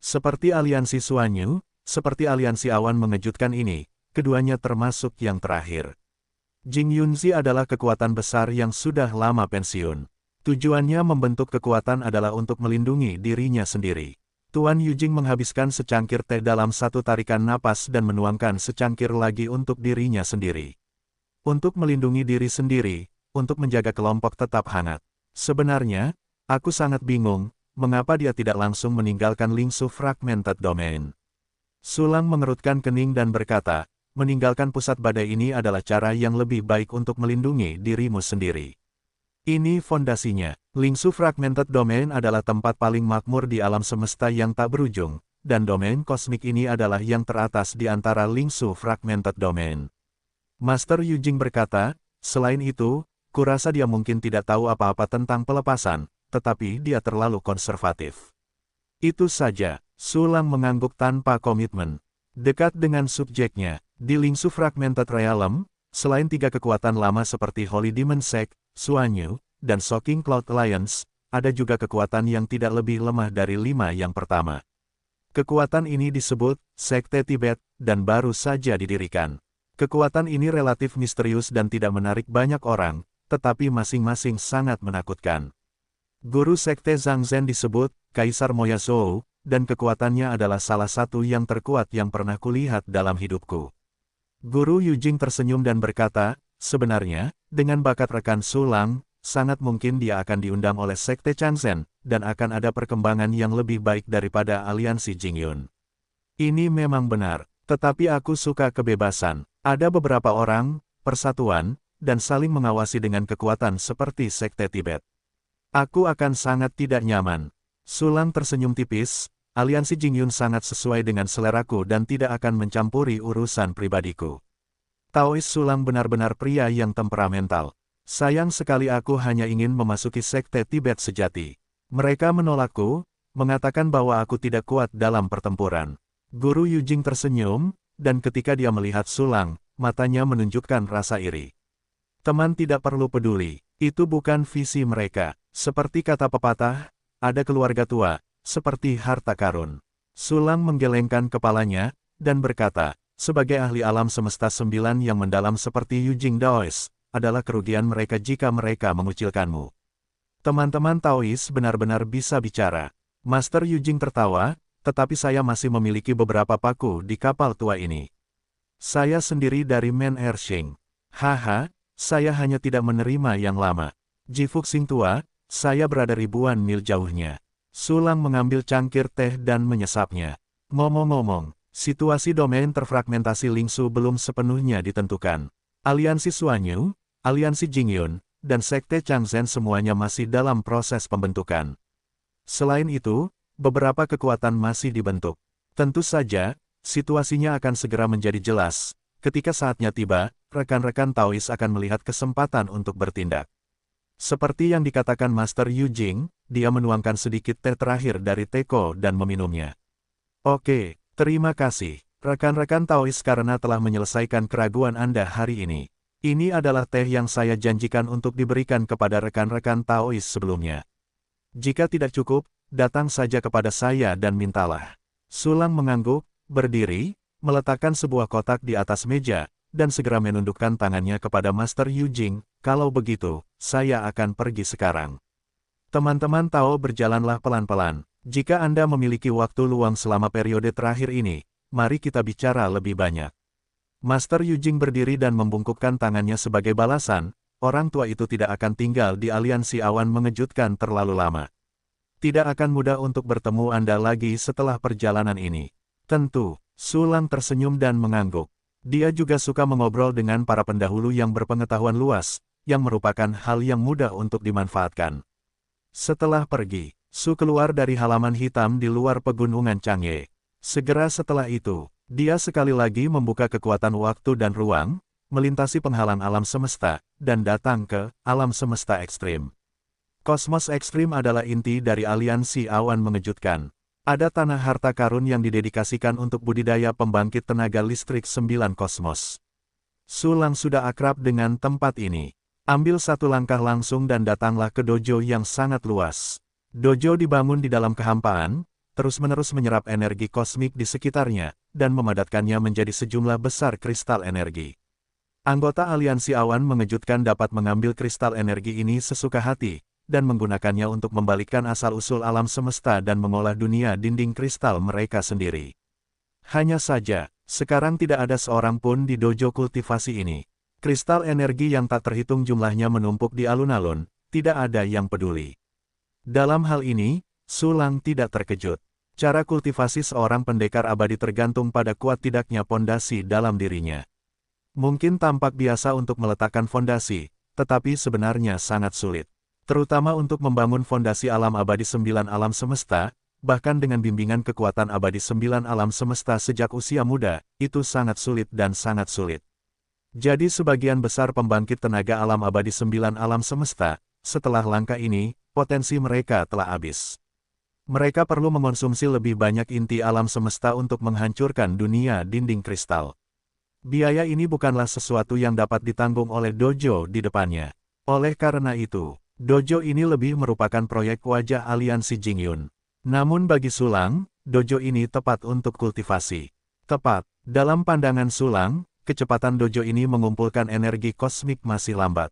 Seperti aliansi Suanyu, seperti aliansi awan mengejutkan ini, keduanya termasuk yang terakhir. Jing Yunzi adalah kekuatan besar yang sudah lama pensiun. Tujuannya membentuk kekuatan adalah untuk melindungi dirinya sendiri. Tuan Yu Jing menghabiskan secangkir teh dalam satu tarikan napas dan menuangkan secangkir lagi untuk dirinya sendiri. Untuk melindungi diri sendiri, untuk menjaga kelompok tetap hangat. Sebenarnya, aku sangat bingung, mengapa dia tidak langsung meninggalkan Lingsu Fragmented Domain. Sulang mengerutkan kening dan berkata, meninggalkan pusat badai ini adalah cara yang lebih baik untuk melindungi dirimu sendiri. Ini fondasinya. Lingsu Fragmented Domain adalah tempat paling makmur di alam semesta yang tak berujung, dan domain kosmik ini adalah yang teratas di antara Lingsu Fragmented Domain. Master Yu Jing berkata, selain itu, kurasa dia mungkin tidak tahu apa-apa tentang pelepasan, tetapi dia terlalu konservatif. Itu saja, Sulang mengangguk tanpa komitmen. Dekat dengan subjeknya, di Lingsu Fragmented Realm, selain 3 kekuatan lama seperti Holy Demon Sect, Suanyu, dan Shocking Cloud Alliance, ada juga kekuatan yang tidak lebih lemah dari 5 yang pertama. Kekuatan ini disebut Sekte Tibet, dan baru saja didirikan. Kekuatan ini relatif misterius dan tidak menarik banyak orang, tetapi masing-masing sangat menakutkan. Guru Sekte Zhangzhen disebut Kaisar Moya Zhou, dan kekuatannya adalah salah satu yang terkuat yang pernah kulihat dalam hidupku. Guru Yu Jing tersenyum dan berkata, sebenarnya, dengan bakat rekan Sulang, sangat mungkin dia akan diundang oleh Sekte Changzhen, dan akan ada perkembangan yang lebih baik daripada aliansi Jingyun. Ini memang benar, tetapi aku suka kebebasan. Ada beberapa orang, persatuan, dan saling mengawasi dengan kekuatan seperti Sekte Tibet. Aku akan sangat tidak nyaman. Sulang tersenyum tipis, aliansi Jingyun sangat sesuai dengan seleraku dan tidak akan mencampuri urusan pribadiku. Taois Sulang benar-benar pria yang temperamental. Sayang sekali aku hanya ingin memasuki sekte Tibet sejati. Mereka menolakku, mengatakan bahwa aku tidak kuat dalam pertempuran. Guru Yujing tersenyum, dan ketika dia melihat Sulang, matanya menunjukkan rasa iri. Teman tidak perlu peduli, itu bukan visi mereka. Seperti kata pepatah, ada keluarga tua, seperti harta karun. Sulang menggelengkan kepalanya, dan berkata, sebagai ahli alam semesta 9 yang mendalam seperti Yujing Daois, adalah kerugian mereka jika mereka mengucilkanmu. Teman-teman Taois benar-benar bisa bicara. Master Yujing tertawa, tetapi saya masih memiliki beberapa paku di kapal tua ini. Saya sendiri dari Men Ershing. Haha, saya hanya tidak menerima yang lama. Ji Fuxing tua, saya berada ribuan mil jauhnya. Sulang mengambil cangkir teh dan menyesapnya. Ngomong-ngomong, situasi domain terfragmentasi Lingsu belum sepenuhnya ditentukan. Aliansi Suanyu, Aliansi Jingyun, dan Sekte Changzhen semuanya masih dalam proses pembentukan. Selain itu, beberapa kekuatan masih dibentuk. Tentu saja, situasinya akan segera menjadi jelas. Ketika saatnya tiba, rekan-rekan Taois akan melihat kesempatan untuk bertindak. Seperti yang dikatakan Master Yujing, dia menuangkan sedikit teh terakhir dari teko dan meminumnya. Oke, terima kasih, rekan-rekan Taois karena telah menyelesaikan keraguan Anda hari ini. Ini adalah teh yang saya janjikan untuk diberikan kepada rekan-rekan Taois sebelumnya. Jika tidak cukup, datang saja kepada saya dan mintalah. Sulang mengangguk, berdiri, meletakkan sebuah kotak di atas meja, dan segera menundukkan tangannya kepada Master Yujing. Kalau begitu, saya akan pergi sekarang. Teman-teman Tao berjalanlah pelan-pelan. Jika Anda memiliki waktu luang selama periode terakhir ini, mari kita bicara lebih banyak. Master Yujing berdiri dan membungkukkan tangannya sebagai balasan, orang tua itu tidak akan tinggal di aliansi awan mengejutkan terlalu lama. Tidak akan mudah untuk bertemu Anda lagi setelah perjalanan ini. Tentu, Sulang tersenyum dan mengangguk. Dia juga suka mengobrol dengan para pendahulu yang berpengetahuan luas, yang merupakan hal yang mudah untuk dimanfaatkan. Setelah pergi, Su keluar dari halaman hitam di luar pegunungan Changye. Segera setelah itu, dia sekali lagi membuka kekuatan waktu dan ruang, melintasi penghalang alam semesta, dan datang ke alam semesta ekstrim. Kosmos ekstrim adalah inti dari aliansi awan mengejutkan. Ada tanah harta karun yang didedikasikan untuk budidaya pembangkit tenaga listrik 9 kosmos. Sulang sudah akrab dengan tempat ini. Ambil satu langkah langsung dan datanglah ke dojo yang sangat luas. Dojo dibangun di dalam kehampaan, terus-menerus menyerap energi kosmik di sekitarnya, dan memadatkannya menjadi sejumlah besar kristal energi. Anggota aliansi awan mengejutkan dapat mengambil kristal energi ini sesuka hati, dan menggunakannya untuk membalikkan asal-usul alam semesta dan mengolah dunia dinding kristal mereka sendiri. Hanya saja, sekarang tidak ada seorang pun di dojo kultivasi ini. Kristal energi yang tak terhitung jumlahnya menumpuk di alun-alun, tidak ada yang peduli. Dalam hal ini, Sulang tidak terkejut. Cara kultivasi seorang pendekar abadi tergantung pada kuat tidaknya pondasi dalam dirinya. Mungkin tampak biasa untuk meletakkan fondasi, tetapi sebenarnya sangat sulit. Terutama untuk membangun fondasi alam abadi 9 alam semesta, bahkan dengan bimbingan kekuatan abadi 9 alam semesta sejak usia muda, itu sangat sulit dan sangat sulit. Jadi sebagian besar pembangkit tenaga alam abadi 9 alam semesta, setelah langkah ini, potensi mereka telah habis. Mereka perlu mengonsumsi lebih banyak inti alam semesta untuk menghancurkan dunia dinding kristal. Biaya ini bukanlah sesuatu yang dapat ditanggung oleh dojo di depannya. Oleh karena itu, dojo ini lebih merupakan proyek wajah aliansi Jingyun. Namun bagi Sulang, dojo ini tepat untuk kultivasi. Tepat, dalam pandangan Sulang, kecepatan dojo ini mengumpulkan energi kosmik masih lambat.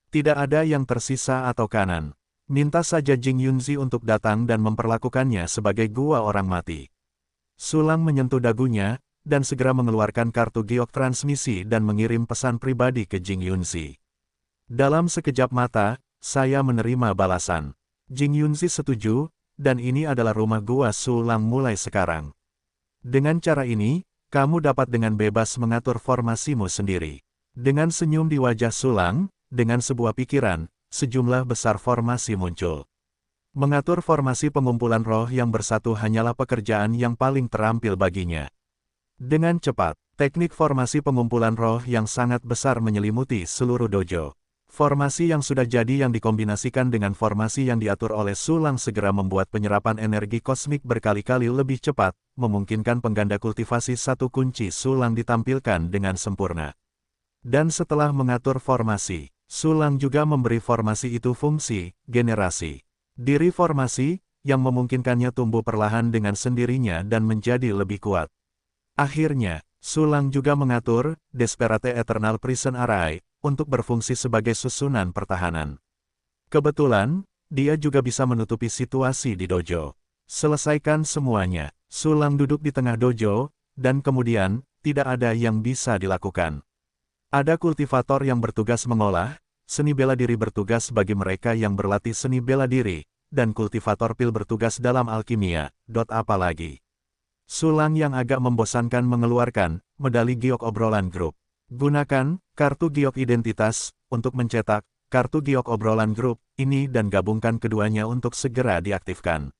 Tidak ada yang tersisa atau kanan. Minta saja Jing Yunzi untuk datang dan memperlakukannya sebagai gua orang mati. Sulang menyentuh dagunya, dan segera mengeluarkan kartu giok transmisi dan mengirim pesan pribadi ke Jing Yunzi. Dalam sekejap mata, saya menerima balasan. Jing Yunzi setuju, dan ini adalah rumah gua Sulang mulai sekarang. Dengan cara ini, kamu dapat dengan bebas mengatur formasimu sendiri. Dengan senyum di wajah Sulang, dengan sebuah pikiran, sejumlah besar formasi muncul. Mengatur formasi pengumpulan roh yang bersatu hanyalah pekerjaan yang paling terampil baginya. Dengan cepat, teknik formasi pengumpulan roh yang sangat besar menyelimuti seluruh dojo. Formasi yang sudah jadi yang dikombinasikan dengan formasi yang diatur oleh Sulang segera membuat penyerapan energi kosmik berkali-kali lebih cepat, memungkinkan pengganda kultivasi satu kunci Sulang ditampilkan dengan sempurna. Dan setelah mengatur formasi, Sulang juga memberi formasi itu fungsi, generasi. Diri formasi, yang memungkinkannya tumbuh perlahan dengan sendirinya dan menjadi lebih kuat. Akhirnya, Sulang juga mengatur Desperate Eternal Prison Array untuk berfungsi sebagai susunan pertahanan. Kebetulan, dia juga bisa menutupi situasi di dojo. Selesaikan semuanya, Sulang duduk di tengah dojo, dan kemudian, tidak ada yang bisa dilakukan. Ada kultivator yang bertugas mengolah, seni bela diri bertugas bagi mereka yang berlatih seni bela diri, dan kultivator pil bertugas dalam alkimia, apalagi. Sulang yang agak membosankan mengeluarkan medali giok obrolan grup. Gunakan kartu giok identitas untuk mencetak kartu giok obrolan grup ini dan gabungkan keduanya untuk segera diaktifkan.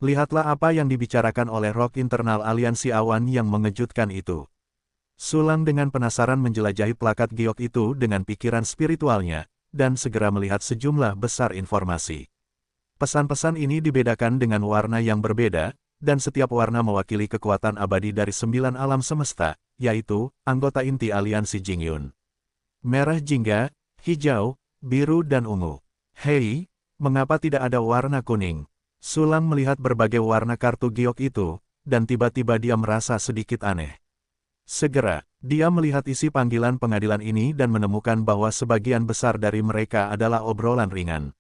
Lihatlah apa yang dibicarakan oleh Rock Internal Aliansi Awan yang mengejutkan itu. Sulang dengan penasaran menjelajahi plakat giok itu dengan pikiran spiritualnya, dan segera melihat sejumlah besar informasi. Pesan-pesan ini dibedakan dengan warna yang berbeda, dan setiap warna mewakili kekuatan abadi dari 9 alam semesta, yaitu anggota inti aliansi Jingyun. Merah jingga, hijau, biru dan ungu. Hei, mengapa tidak ada warna kuning? Sulang melihat berbagai warna kartu giok itu, dan tiba-tiba dia merasa sedikit aneh. Segera, dia melihat isi panggilan pengadilan ini dan menemukan bahwa sebagian besar dari mereka adalah obrolan ringan.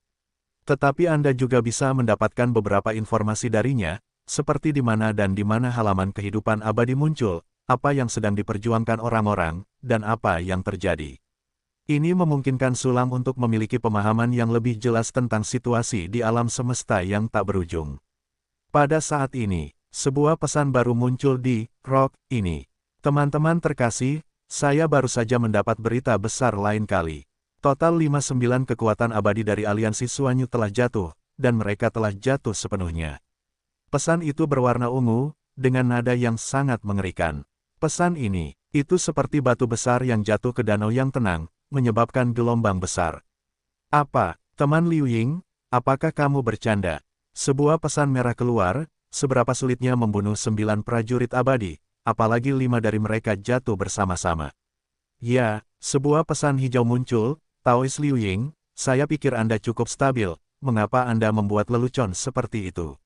Tetapi Anda juga bisa mendapatkan beberapa informasi darinya, seperti di mana dan di mana halaman kehidupan abadi muncul, apa yang sedang diperjuangkan orang-orang, dan apa yang terjadi. Ini memungkinkan Sulang untuk memiliki pemahaman yang lebih jelas tentang situasi di alam semesta yang tak berujung. Pada saat ini, sebuah pesan baru muncul di Rock ini. Teman-teman terkasih, saya baru saja mendapat berita besar lain kali. Total 59 kekuatan abadi dari aliansi Suanyu telah jatuh, dan mereka telah jatuh sepenuhnya. Pesan itu berwarna ungu, dengan nada yang sangat mengerikan. Pesan ini, itu seperti batu besar yang jatuh ke danau yang tenang, menyebabkan gelombang besar. Apa, teman Liu Ying, apakah kamu bercanda? Sebuah pesan merah keluar, seberapa sulitnya membunuh 9 prajurit abadi, apalagi 5 dari mereka jatuh bersama-sama. Ya, sebuah pesan hijau muncul, Taois Liu Ying, saya pikir Anda cukup stabil, mengapa Anda membuat lelucon seperti itu?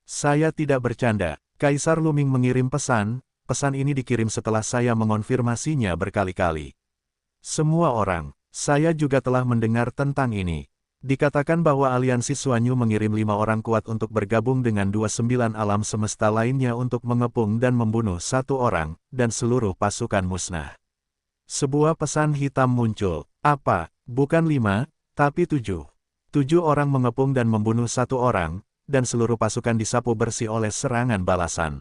Saya tidak bercanda, Kaisar Luming mengirim pesan, pesan ini dikirim setelah saya mengonfirmasinya berkali-kali. Semua orang, saya juga telah mendengar tentang ini. Dikatakan bahwa aliansi Suanyu mengirim 5 orang kuat untuk bergabung dengan 29 alam semesta lainnya untuk mengepung dan membunuh 1 orang, dan seluruh pasukan musnah. Sebuah pesan hitam muncul, apa, bukan 5, tapi 7. 7 orang mengepung dan membunuh 1 orang, dan seluruh pasukan disapu bersih oleh serangan balasan.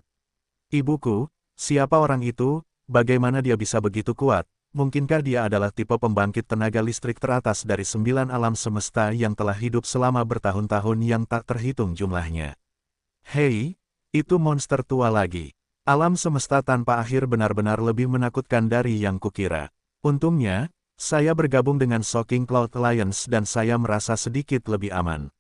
Ibuku, siapa orang itu, bagaimana dia bisa begitu kuat? Mungkinkah dia adalah tipe pembangkit tenaga listrik teratas dari 9 alam semesta yang telah hidup selama bertahun-tahun yang tak terhitung jumlahnya? Hei, itu monster tua lagi. Alam semesta tanpa akhir benar-benar lebih menakutkan dari yang kukira. Untungnya, saya bergabung dengan Shocking Cloud Alliance dan saya merasa sedikit lebih aman.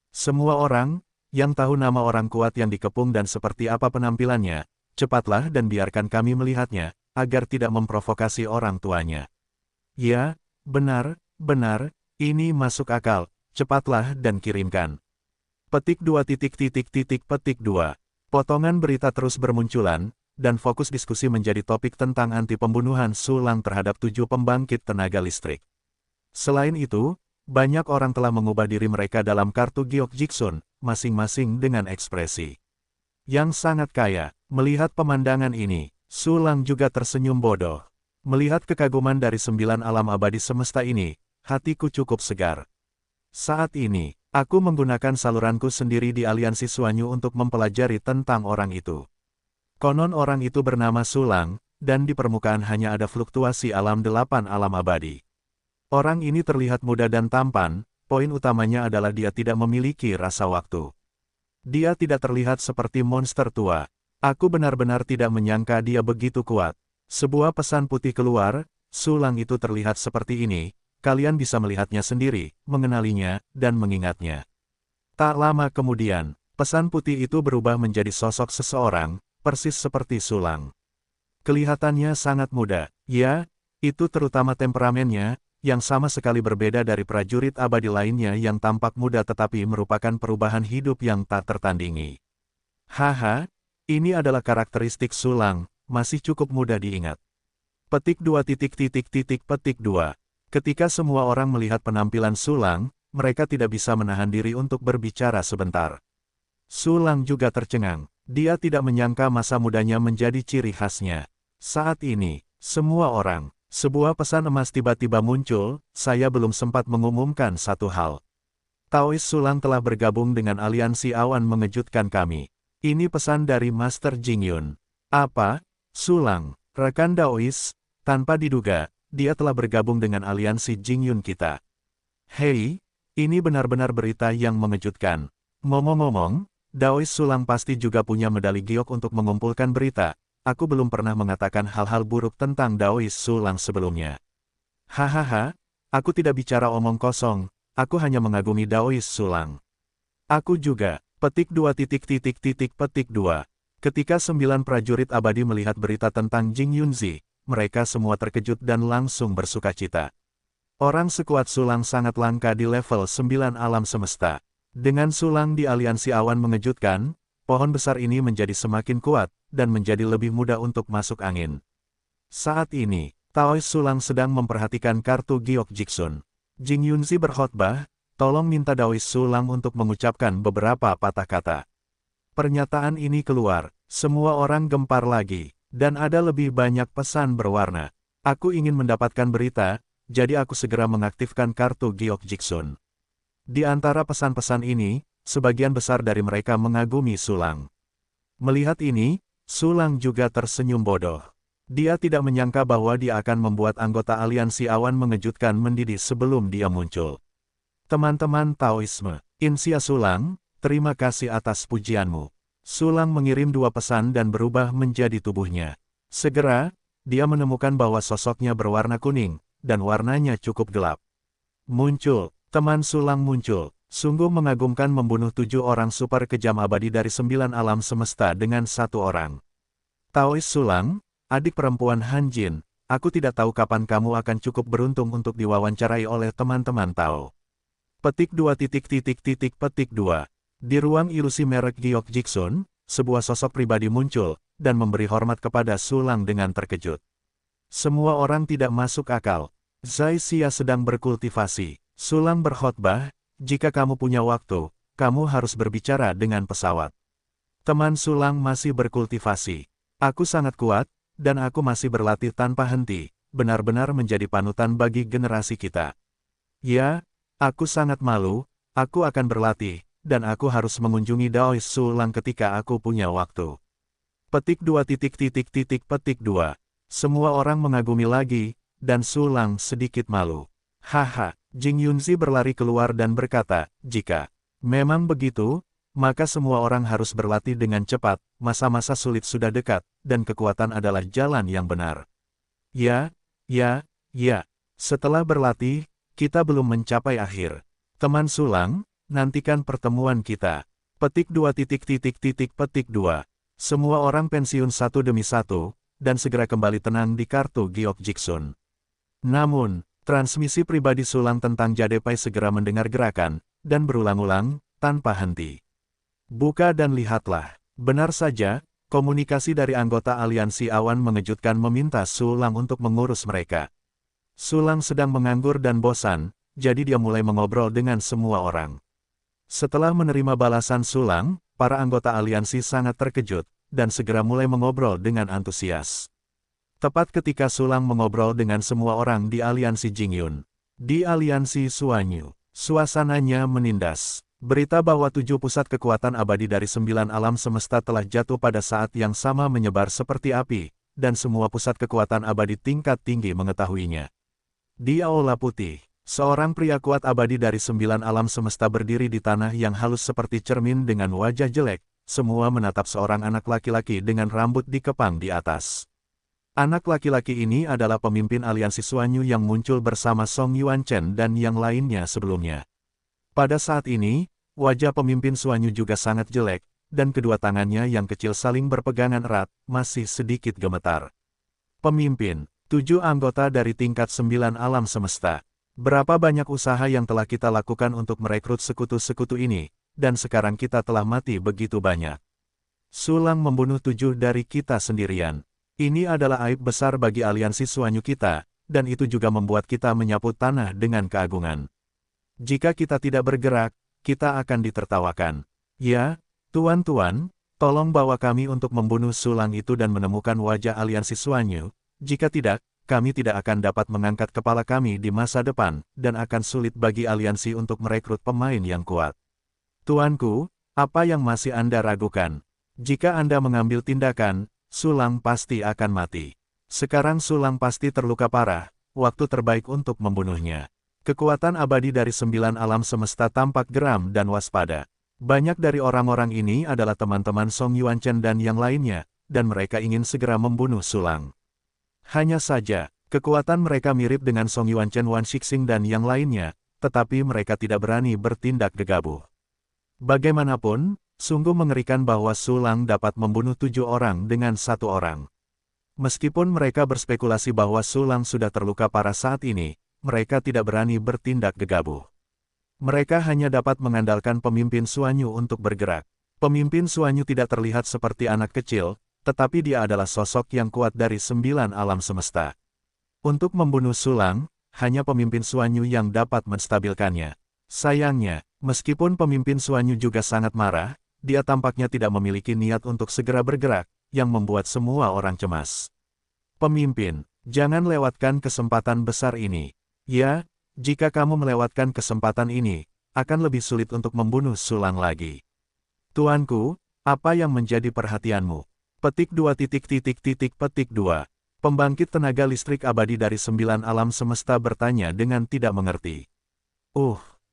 Semua orang, yang tahu nama orang kuat yang dikepung dan seperti apa penampilannya, cepatlah dan biarkan kami melihatnya, agar tidak memprovokasi orang tuanya. Ya, benar, ini masuk akal, cepatlah dan kirimkan. Petik 2. Potongan berita terus bermunculan, dan fokus diskusi menjadi topik tentang anti pembunuhan Sulang terhadap 7 pembangkit tenaga listrik. Selain itu, banyak orang telah mengubah diri mereka dalam kartu giok Jiksun, masing-masing dengan ekspresi yang sangat kaya. Melihat pemandangan ini, Sulang juga tersenyum bodoh. Melihat kekaguman dari 9 alam abadi semesta ini, hatiku cukup segar. Saat ini, aku menggunakan saluranku sendiri di aliansi Suanyu untuk mempelajari tentang orang itu. Konon orang itu bernama Sulang, dan di permukaan hanya ada fluktuasi alam 8 alam abadi. Orang ini terlihat muda dan tampan, poin utamanya adalah dia tidak memiliki rasa waktu. Dia tidak terlihat seperti monster tua. Aku benar-benar tidak menyangka dia begitu kuat. Sebuah pesan putih keluar, sulang itu terlihat seperti ini, kalian bisa melihatnya sendiri, mengenalinya, dan mengingatnya. Tak lama kemudian, pesan putih itu berubah menjadi sosok seseorang, persis seperti sulang. Kelihatannya sangat muda, ya, itu terutama temperamennya, yang sama sekali berbeda dari prajurit abadi lainnya yang tampak muda tetapi merupakan perubahan hidup yang tak tertandingi. Haha, ini adalah karakteristik sulang, masih cukup mudah diingat. Petik 2 petik 2. Ketika semua orang melihat penampilan sulang, mereka tidak bisa menahan diri untuk berbicara sebentar. Sulang juga tercengang. Dia tidak menyangka masa mudanya menjadi ciri khasnya. Saat ini, semua orang, sebuah pesan emas tiba-tiba muncul, saya belum sempat mengumumkan satu hal. Taois Sulang telah bergabung dengan aliansi awan mengejutkan kami. Ini pesan dari Master Jingyun. Apa? Sulang, rekan Daois, tanpa diduga, dia telah bergabung dengan aliansi Jingyun kita. Hei, ini benar-benar berita yang mengejutkan. Ngomong-ngomong, Daois Sulang pasti juga punya medali giok untuk mengumpulkan berita. Aku belum pernah mengatakan hal-hal buruk tentang Daois Sulang sebelumnya. Hahaha, aku tidak bicara omong kosong, aku hanya mengagumi Daois Sulang. Aku juga. Petik 2 petik 2. Ketika 9 prajurit abadi melihat berita tentang Jing Yunzi, mereka semua terkejut dan langsung bersukacita. Orang sekuat Sulang sangat langka di level 9 alam semesta. Dengan Sulang di aliansi awan mengejutkan, pohon besar ini menjadi semakin kuat, dan menjadi lebih mudah untuk masuk angin. Saat ini, Taois Sulang sedang memperhatikan kartu giok Jiksun. Jing Yunzi berkhotbah, tolong minta Daois Sulang untuk mengucapkan beberapa patah kata. Pernyataan ini keluar, semua orang gempar lagi, dan ada lebih banyak pesan berwarna. Aku ingin mendapatkan berita, jadi aku segera mengaktifkan kartu giok Jiksun. Di antara pesan-pesan ini, sebagian besar dari mereka mengagumi Sulang. Melihat ini, Sulang juga tersenyum bodoh. Dia tidak menyangka bahwa dia akan membuat anggota aliansi awan mengejutkan mendidih sebelum dia muncul. Teman-teman Taoisme, Insia Sulang, terima kasih atas pujianmu. Sulang mengirim 2 pesan dan berubah menjadi tubuhnya. Segera, dia menemukan bahwa sosoknya berwarna kuning, dan warnanya cukup gelap. Muncul, teman Sulang muncul, sungguh mengagumkan membunuh 7 orang super kejam abadi dari 9 alam semesta dengan 1 orang. Taois Sulang, adik perempuan Han Jin, aku tidak tahu kapan kamu akan cukup beruntung untuk diwawancarai oleh teman-teman Tao. Petik 2 petik 2. Di ruang ilusi merek giok Jiksun, sebuah sosok pribadi muncul, dan memberi hormat kepada Sulang dengan terkejut. Semua orang tidak masuk akal. Zai Xia sedang berkultivasi. Sulang berkhotbah, jika kamu punya waktu, kamu harus berbicara dengan pesawat. Teman Sulang masih berkultivasi. Aku sangat kuat, dan aku masih berlatih tanpa henti, benar-benar menjadi panutan bagi generasi kita. Ya, aku sangat malu, aku akan berlatih, dan aku harus mengunjungi Daois Sulang ketika aku punya waktu. Petik 2 petik 2. Semua orang mengagumi lagi, dan Sulang sedikit malu. Haha, Jing Yunzi berlari keluar dan berkata, jika memang begitu, maka semua orang harus berlatih dengan cepat, masa-masa sulit sudah dekat, dan kekuatan adalah jalan yang benar. Ya, setelah berlatih, kita belum mencapai akhir. Teman Sulang, nantikan pertemuan kita. Petik 2 petik 2. Semua orang pensiun satu demi satu, dan segera kembali tenang di kartu giok Jiksun. Namun, transmisi pribadi Sulang tentang Jadepai segera mendengar gerakan, dan berulang-ulang, tanpa henti. Buka dan lihatlah. Benar saja, komunikasi dari anggota aliansi awan mengejutkan meminta Sulang untuk mengurus mereka. Sulang sedang menganggur dan bosan, jadi dia mulai mengobrol dengan semua orang. Setelah menerima balasan Sulang, para anggota aliansi sangat terkejut, dan segera mulai mengobrol dengan antusias. Tepat ketika Sulang mengobrol dengan semua orang di aliansi Jingyun. Di aliansi Suanyu, suasananya menindas. Berita bahwa 7 pusat kekuatan abadi dari 9 alam semesta telah jatuh pada saat yang sama menyebar seperti api, dan semua pusat kekuatan abadi tingkat tinggi mengetahuinya. Di Aula Putih, Seorang pria kuat abadi dari 9 alam semesta berdiri di tanah yang halus seperti cermin dengan wajah jelek, semua menatap seorang anak laki-laki dengan rambut dikepang di atas. Anak laki-laki ini adalah pemimpin aliansi Suanyu yang muncul bersama Song Yuanchen dan yang lainnya sebelumnya. Pada saat ini, wajah pemimpin Suanyu juga sangat jelek, dan kedua tangannya yang kecil saling berpegangan erat, masih sedikit gemetar. Pemimpin, 7 anggota dari tingkat 9 alam semesta. Berapa banyak usaha yang telah kita lakukan untuk merekrut sekutu-sekutu ini, dan sekarang kita telah mati begitu banyak. Sulang membunuh 7 dari kita sendirian. Ini adalah aib besar bagi aliansi Suanyu kita, dan itu juga membuat kita menyapu tanah dengan keagungan. Jika kita tidak bergerak, kita akan ditertawakan. Ya, tuan-tuan, tolong bawa kami untuk membunuh Sulang itu dan menemukan wajah aliansi Suanyu. Jika tidak, kami tidak akan dapat mengangkat kepala kami di masa depan, dan akan sulit bagi aliansi untuk merekrut pemain yang kuat. Tuanku, apa yang masih Anda ragukan? Jika Anda mengambil tindakan, Sulang pasti akan mati. Sekarang Sulang pasti terluka parah, waktu terbaik untuk membunuhnya. Kekuatan abadi dari 9 alam semesta tampak geram dan waspada. Banyak dari orang-orang ini adalah teman-teman Song Yuanchen dan yang lainnya, dan mereka ingin segera membunuh Sulang. Hanya saja, kekuatan mereka mirip dengan Song Yuanchen, Wan Shixing dan yang lainnya, tetapi mereka tidak berani bertindak gegabah. Bagaimanapun, sungguh mengerikan bahwa Sulang dapat membunuh 7 orang dengan 1 orang. Meskipun mereka berspekulasi bahwa Sulang sudah terluka parah saat ini, mereka tidak berani bertindak gegabah. Mereka hanya dapat mengandalkan pemimpin Suanyu untuk bergerak. Pemimpin Suanyu tidak terlihat seperti anak kecil, tetapi dia adalah sosok yang kuat dari 9 alam semesta. Untuk membunuh Sulang, hanya pemimpin Suanyu yang dapat menstabilkannya. Sayangnya, meskipun pemimpin Suanyu juga sangat marah, dia tampaknya tidak memiliki niat untuk segera bergerak, yang membuat semua orang cemas. Pemimpin, jangan lewatkan kesempatan besar ini. Ya, jika kamu melewatkan kesempatan ini, akan lebih sulit untuk membunuh Sulang lagi. Tuanku, apa yang menjadi perhatianmu? Petik 2. Pembangkit tenaga listrik abadi dari 9 alam semesta bertanya dengan tidak mengerti.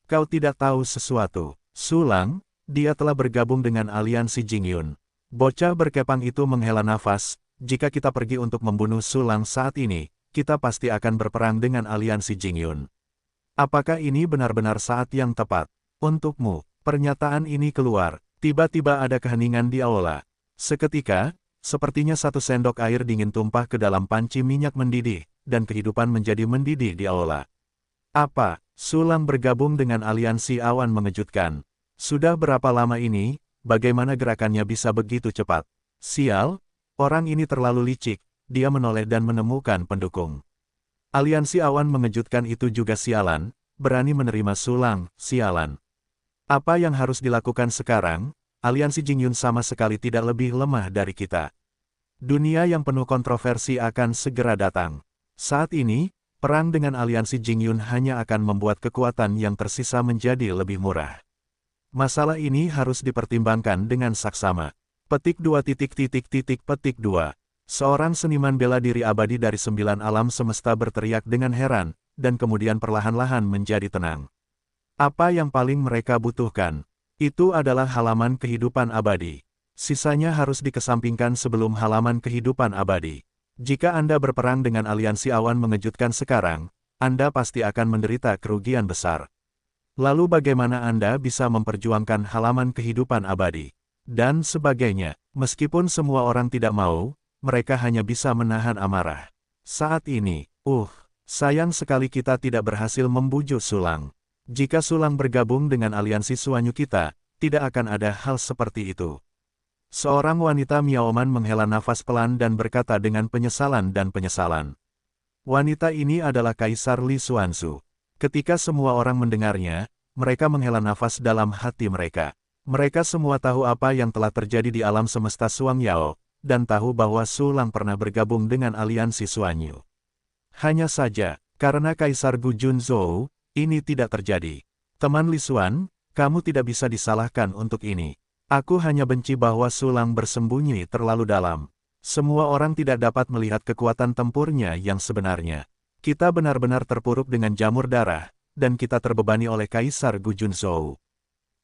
Kau tidak tahu sesuatu. Sulang, dia telah bergabung dengan aliansi Jingyun. Bocah berkepang itu menghela nafas, jika kita pergi untuk membunuh Sulang saat ini, kita pasti akan berperang dengan aliansi Jingyun. Apakah ini benar-benar saat yang tepat? Untukmu, pernyataan ini keluar, tiba-tiba ada keheningan di aula. Seketika, sepertinya 1 sendok air dingin tumpah ke dalam panci minyak mendidih, dan kehidupan menjadi mendidih di aula. Apa? Sulang bergabung dengan aliansi awan mengejutkan. Sudah berapa lama ini, bagaimana gerakannya bisa begitu cepat? Sial, orang ini terlalu licik, dia menoleh dan menemukan pendukung. Aliansi awan mengejutkan itu juga sialan, berani menerima Sulang, sialan. Apa yang harus dilakukan sekarang? Aliansi Jingyun sama sekali tidak lebih lemah dari kita. Dunia yang penuh kontroversi akan segera datang. Saat ini, perang dengan aliansi Jingyun hanya akan membuat kekuatan yang tersisa menjadi lebih murah. Masalah ini harus dipertimbangkan dengan saksama. Petik 2. Seorang seniman bela diri abadi dari 9 alam semesta berteriak dengan heran, dan kemudian perlahan-lahan menjadi tenang. Apa yang paling mereka butuhkan? Itu adalah halaman kehidupan abadi. Sisanya harus dikesampingkan sebelum halaman kehidupan abadi. Jika Anda berperang dengan aliansi awan mengejutkan sekarang, Anda pasti akan menderita kerugian besar. Lalu bagaimana Anda bisa memperjuangkan halaman kehidupan abadi? Dan sebagainya, meskipun semua orang tidak mau, mereka hanya bisa menahan amarah. Saat ini, sayang sekali kita tidak berhasil membujuk Sulang. Jika Sulang bergabung dengan aliansi Suanyu kita, tidak akan ada hal seperti itu. Seorang wanita Miaoman menghela nafas pelan dan berkata dengan penyesalan dan penyesalan. Wanita ini adalah Kaisar Li Xuanzu. Ketika semua orang mendengarnya, mereka menghela nafas dalam hati mereka. Mereka semua tahu apa yang telah terjadi di alam semesta Suang Yao, dan tahu bahwa Sulang pernah bergabung dengan aliansi Suanyu. Hanya saja, karena Kaisar Gu Junzhou, ini tidak terjadi. Teman Li Xuan, kamu tidak bisa disalahkan untuk ini. Aku hanya benci bahwa Sulang bersembunyi terlalu dalam. Semua orang tidak dapat melihat kekuatan tempurnya yang sebenarnya. Kita benar-benar terpuruk dengan jamur darah, dan kita terbebani oleh Kaisar Gu Junzhou.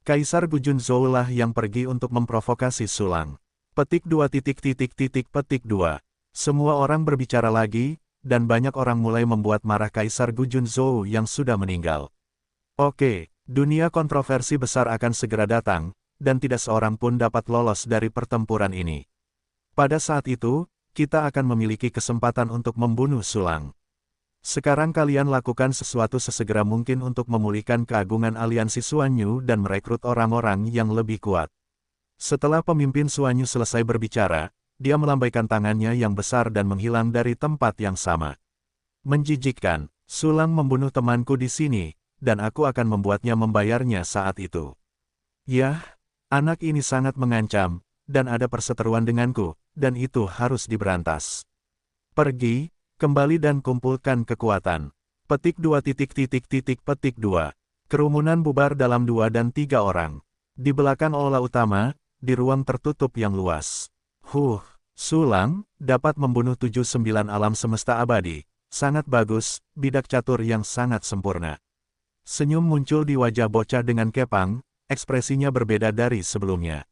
Kaisar Gu Junzhou lah yang pergi untuk memprovokasi Sulang. Petik 2 petik 2. Semua orang berbicara lagi, dan banyak orang mulai membuat marah Kaisar Gu Junzhou yang sudah meninggal. Oke, dunia kontroversi besar akan segera datang, dan tidak seorang pun dapat lolos dari pertempuran ini. Pada saat itu, kita akan memiliki kesempatan untuk membunuh Sulang. Sekarang kalian lakukan sesuatu sesegera mungkin untuk memulihkan keagungan aliansi Suanyu dan merekrut orang-orang yang lebih kuat. Setelah pemimpin Suanyu selesai berbicara, dia melambaikan tangannya yang besar dan menghilang dari tempat yang sama. Menjijikkan, Sulang membunuh temanku di sini, dan aku akan membuatnya membayarnya saat itu. Yah, anak ini sangat mengancam, dan ada perseteruan denganku, dan itu harus diberantas. Pergi, kembali dan kumpulkan kekuatan. Petik 2 petik 2. Kerumunan bubar dalam 2 dan 3 orang. Di belakang aula utama, di ruang tertutup yang luas. Sulang, dapat membunuh 7-9 alam semesta abadi. Sangat bagus, bidak catur yang sangat sempurna. Senyum muncul di wajah bocah dengan kepang, ekspresinya berbeda dari sebelumnya.